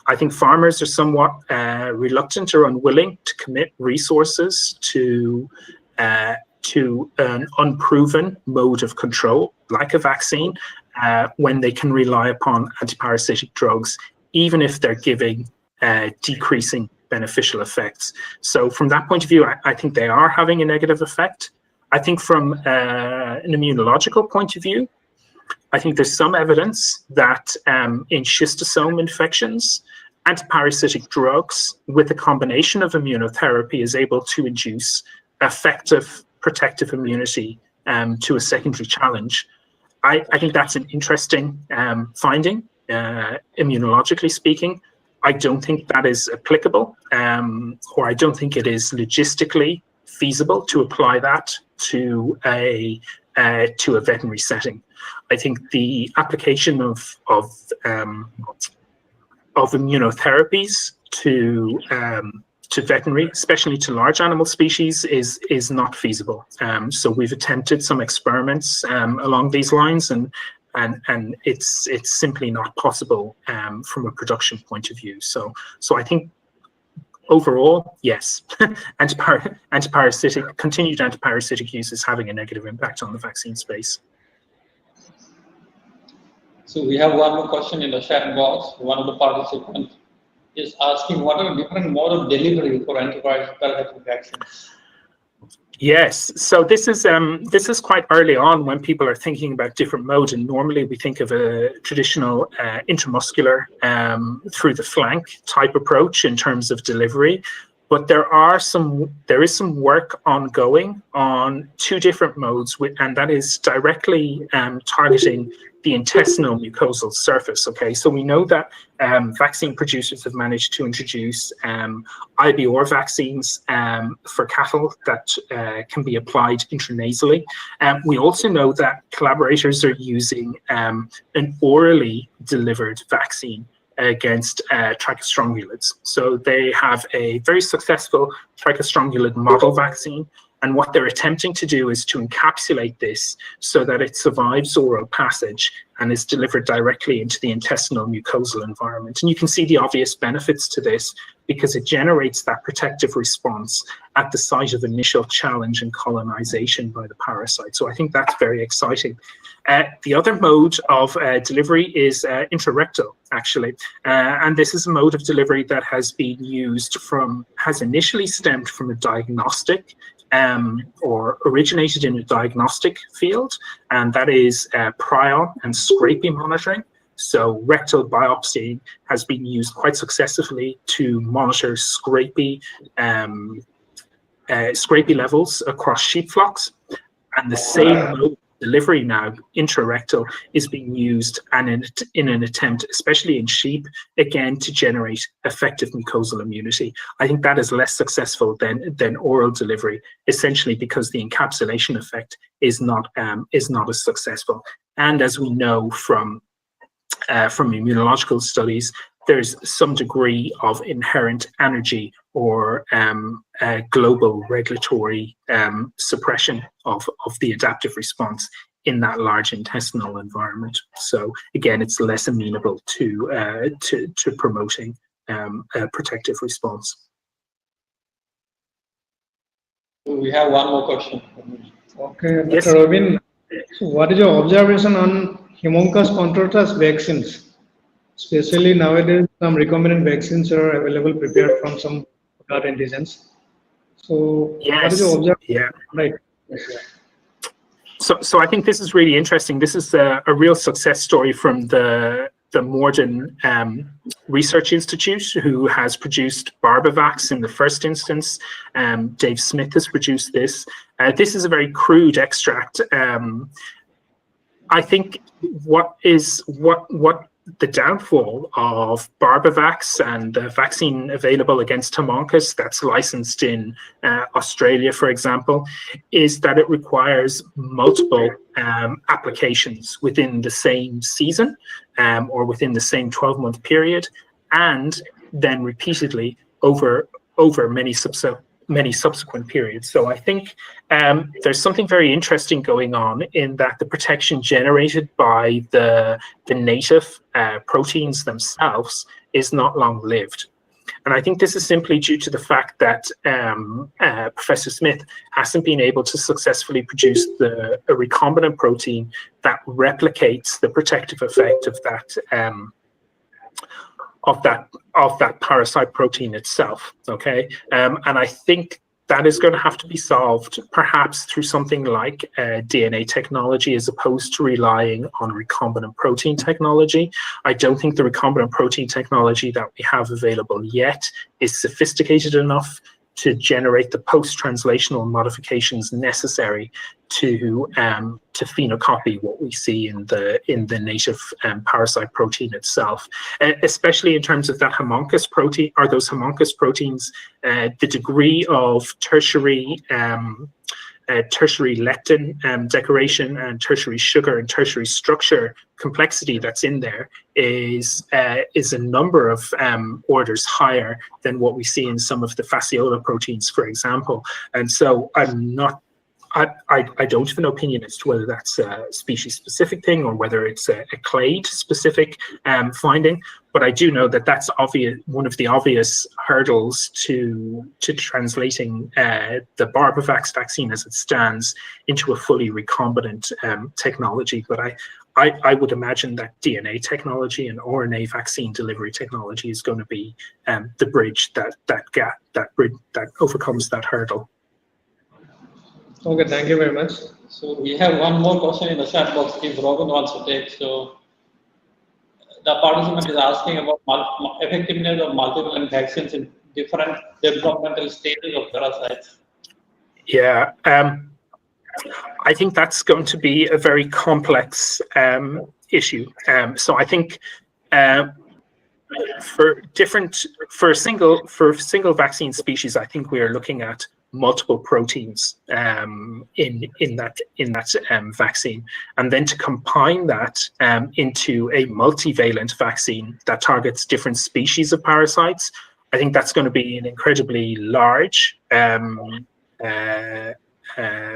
Speaker 6: I think farmers are somewhat reluctant or unwilling to commit resources to an unproven mode of control, like a vaccine, when they can rely upon antiparasitic drugs, even if they're giving decreasing beneficial effects. So from that point of view, I think they are having a negative effect. I think from an immunological point of view, I think there's some evidence that in schistosome infections, antiparasitic drugs with a combination of immunotherapy is able to induce effective protective immunity to a secondary challenge. I think that's an interesting finding, immunologically speaking. I don't think that is applicable, or I don't think it is logistically feasible to apply that to a veterinary setting. I think the application of immunotherapies to veterinary, especially to large animal species, is not feasible. So we've attempted some experiments along these lines, and it's simply not possible from a production point of view. So I think overall, yes, continued antiparasitic use is having a negative impact on the vaccine space.
Speaker 5: So we have one more question in the chat box. One of the participants is asking, what are the different modes of delivery for antiparasitic vaccines?
Speaker 6: Yes, so this is quite early on when people are thinking about different modes, and normally we think of a traditional intramuscular through the flank type approach in terms of delivery. But there is some work ongoing on two different modes, and that is directly targeting the intestinal mucosal surface. Okay, so we know that vaccine producers have managed to introduce IBR vaccines for cattle that can be applied intranasally. We also know that collaborators are using an orally delivered vaccine against trichostrongulates. So they have a very successful trichostrongulate model vaccine, and what they're attempting to do is to encapsulate this so that it survives oral passage and is delivered directly into the intestinal mucosal environment. And you can see the obvious benefits to this because it generates that protective response at the site of initial challenge and colonization by the parasite. So I think that's very exciting. The other mode of delivery is intrarectal, actually. And this is a mode of delivery that has been has initially stemmed from a diagnostic or originated in a diagnostic field, and that is prion and scrapie monitoring. So rectal biopsy has been used quite successfully to monitor scrapie levels across sheep flocks, and the same mode of delivery now, intrarectal, is being used and in an attempt, especially in sheep, again to generate effective mucosal immunity. I think that is less successful than oral delivery, essentially because the encapsulation effect is not as successful. And as we know from immunological studies, there's some degree of inherent energy or global regulatory suppression of the adaptive response in that large intestinal environment. So again, it's less amenable to promoting a protective response.
Speaker 5: We have one more question.
Speaker 7: Okay, Dr.
Speaker 6: Yes.
Speaker 7: Robin, so what is your observation on Haemococcus contortus vaccines? Especially nowadays, some recombinant vaccines are available prepared from some gut antigens. So, what is your observation?
Speaker 6: Yeah.
Speaker 7: Right.
Speaker 6: So I think this is really interesting. This is a real success story from the Morden Research Institute, who has produced Barbavax in the first instance. Dave Smith has produced this. This is a very crude extract. I think what the downfall of Barbavax and the vaccine available against Haemococcus that's licensed in Australia, for example, is that it requires multiple applications within the same season or within the same 12-month period, and then repeatedly over many subsequent periods. So I think there's something very interesting going on in that the protection generated by the native proteins themselves is not long-lived. And I think this is simply due to the fact that Professor Smith hasn't been able to successfully produce a recombinant protein that replicates the protective effect of that parasite protein itself. Okay, and I think that is going to have to be solved perhaps through something like DNA technology as opposed to relying on recombinant protein technology. I don't think the recombinant protein technology that we have available yet is sophisticated enough to generate the post-translational modifications necessary to phenocopy what we see in the native parasite protein itself, especially in terms of that Haemococcus protein, or those Haemococcus proteins, the degree of tertiary lectin decoration and tertiary sugar and tertiary structure complexity that's in there is a number of orders higher than what we see in some of the fasciola proteins, for example. And so I don't have an opinion as to whether that's a species-specific thing or whether it's a clade-specific finding, but I do know that that's one of the obvious hurdles to translating the Barbavax vaccine as it stands into a fully recombinant technology. But I would imagine that DNA technology and RNA vaccine delivery technology is going to be the bridge that overcomes that hurdle.
Speaker 7: Okay, thank you very much.
Speaker 5: So we have one more question in the chat box if Robin wants to take. So the participant is asking about effectiveness of multiple vaccines in different developmental stages of parasites. Yeah,
Speaker 6: I think that's going to be a very complex issue. So I think for a single vaccine species, I think we are looking at multiple proteins in that vaccine, and then to combine that into a multivalent vaccine that targets different species of parasites, I think that's going to be an incredibly large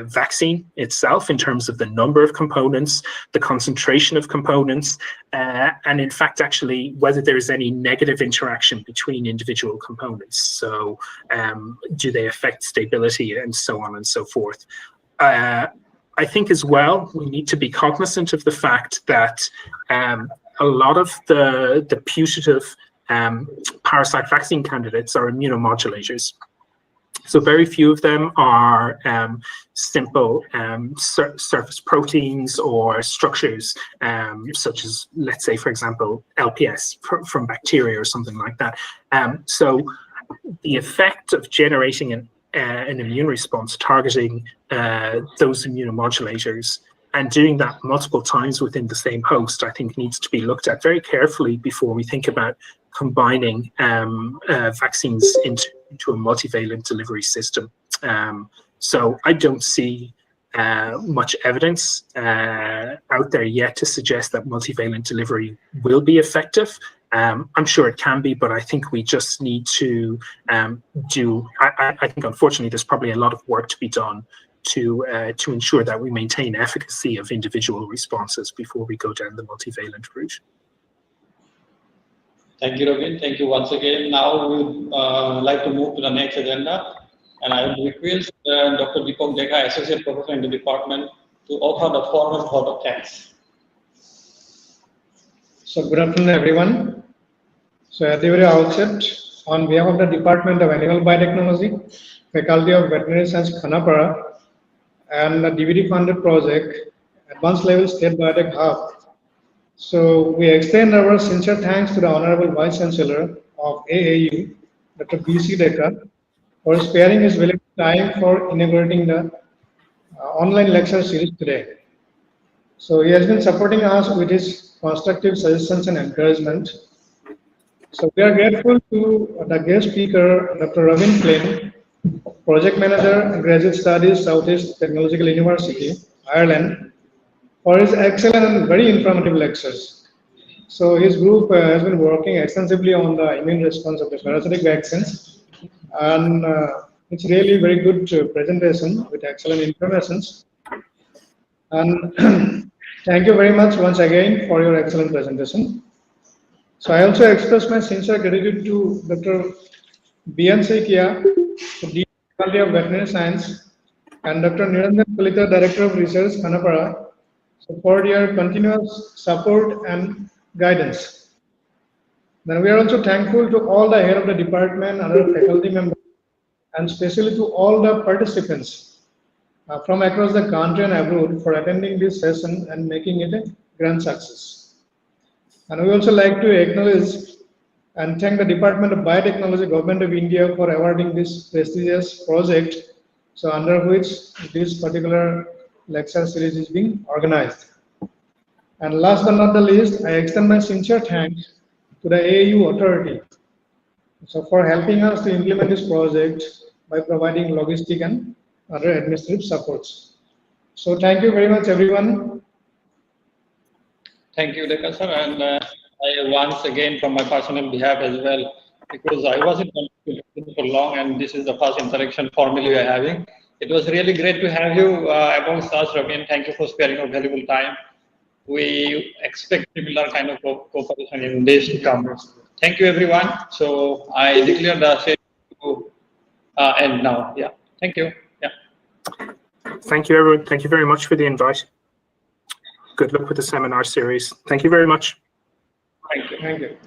Speaker 6: vaccine itself in terms of the number of components, the concentration of components, and in fact actually whether there is any negative interaction between individual components. So do they affect stability and so on and so forth. I think as well we need to be cognizant of the fact that a lot of the putative parasite vaccine candidates are immunomodulators. So very few of them are simple surface proteins or structures, such as, let's say, for example, LPS from bacteria or something like that. So the effect of generating an immune response targeting those immunomodulators and doing that multiple times within the same host, I think needs to be looked at very carefully before we think about combining vaccines into a multivalent delivery system. So I don't see much evidence out there yet to suggest that multivalent delivery will be effective. I'm sure it can be, but I think we just need to I think unfortunately there's probably a lot of work to be done to ensure that we maintain efficacy of individual responses before we go down the multivalent route.
Speaker 5: Thank you, Robin. Thank you once again. Now we would like to move to the next agenda, and I would request Dr. Deepak Dekha, Associate Professor in the department, to offer the formal vote of thanks.
Speaker 7: So good afternoon, everyone. So at the very outset, on behalf of the Department of Animal Biotechnology, Faculty of Veterinary Science, Khanapara, and the DVD-funded project, Advanced Level State Biotech Hub. So we extend our sincere thanks to the Honorable Vice Chancellor of AAU, Dr. B.C. Dekha, for sparing his valuable time for inaugurating the online lecture series today. So he has been supporting us with his constructive suggestions and encouragement. So we are grateful to the guest speaker, Dr. Robin Flynn, Project Manager, Graduate Studies, Southeast Technological University, Ireland, for his excellent and very informative lectures. So his group has been working extensively on the immune response of the parasitic vaccines, and it's really very good presentation with excellent informations. And thank you very much once again for your excellent presentation. So I also express my sincere gratitude to Dr. B.N. Saikia, Dean Faculty of Veterinary Science, and Dr. Niranjan Kalita, Director of Research, Khanapara, for your continuous support and guidance. Then we are also thankful to all the head of the department, other faculty members, and especially to all the participants from across the country and abroad for attending this session and making it a grand success. And we also like to acknowledge and thank the Department of Biotechnology, Government of India, for awarding this prestigious project, so under which this particular lecture series is being organized. And last but not the least, I extend my sincere thanks to the AAU authority, so for helping us to implement this project by providing logistic and other administrative supports. So thank you very much, everyone.
Speaker 5: Thank you, Dekha sir, and I once again, from my personal behalf as well, because I wasn't for long, and this is the first interaction formally we are having. It was really great to have you amongst us, Robin. Thank you for sparing your valuable time. We expect similar kind of cooperation in days to come. Thank you, everyone. So I declare the session to end now. Yeah. Thank you. Yeah.
Speaker 6: Thank you, everyone. Thank you very much for the invite. Good luck with the seminar series. Thank you very much.
Speaker 5: Thank you.
Speaker 7: Thank you.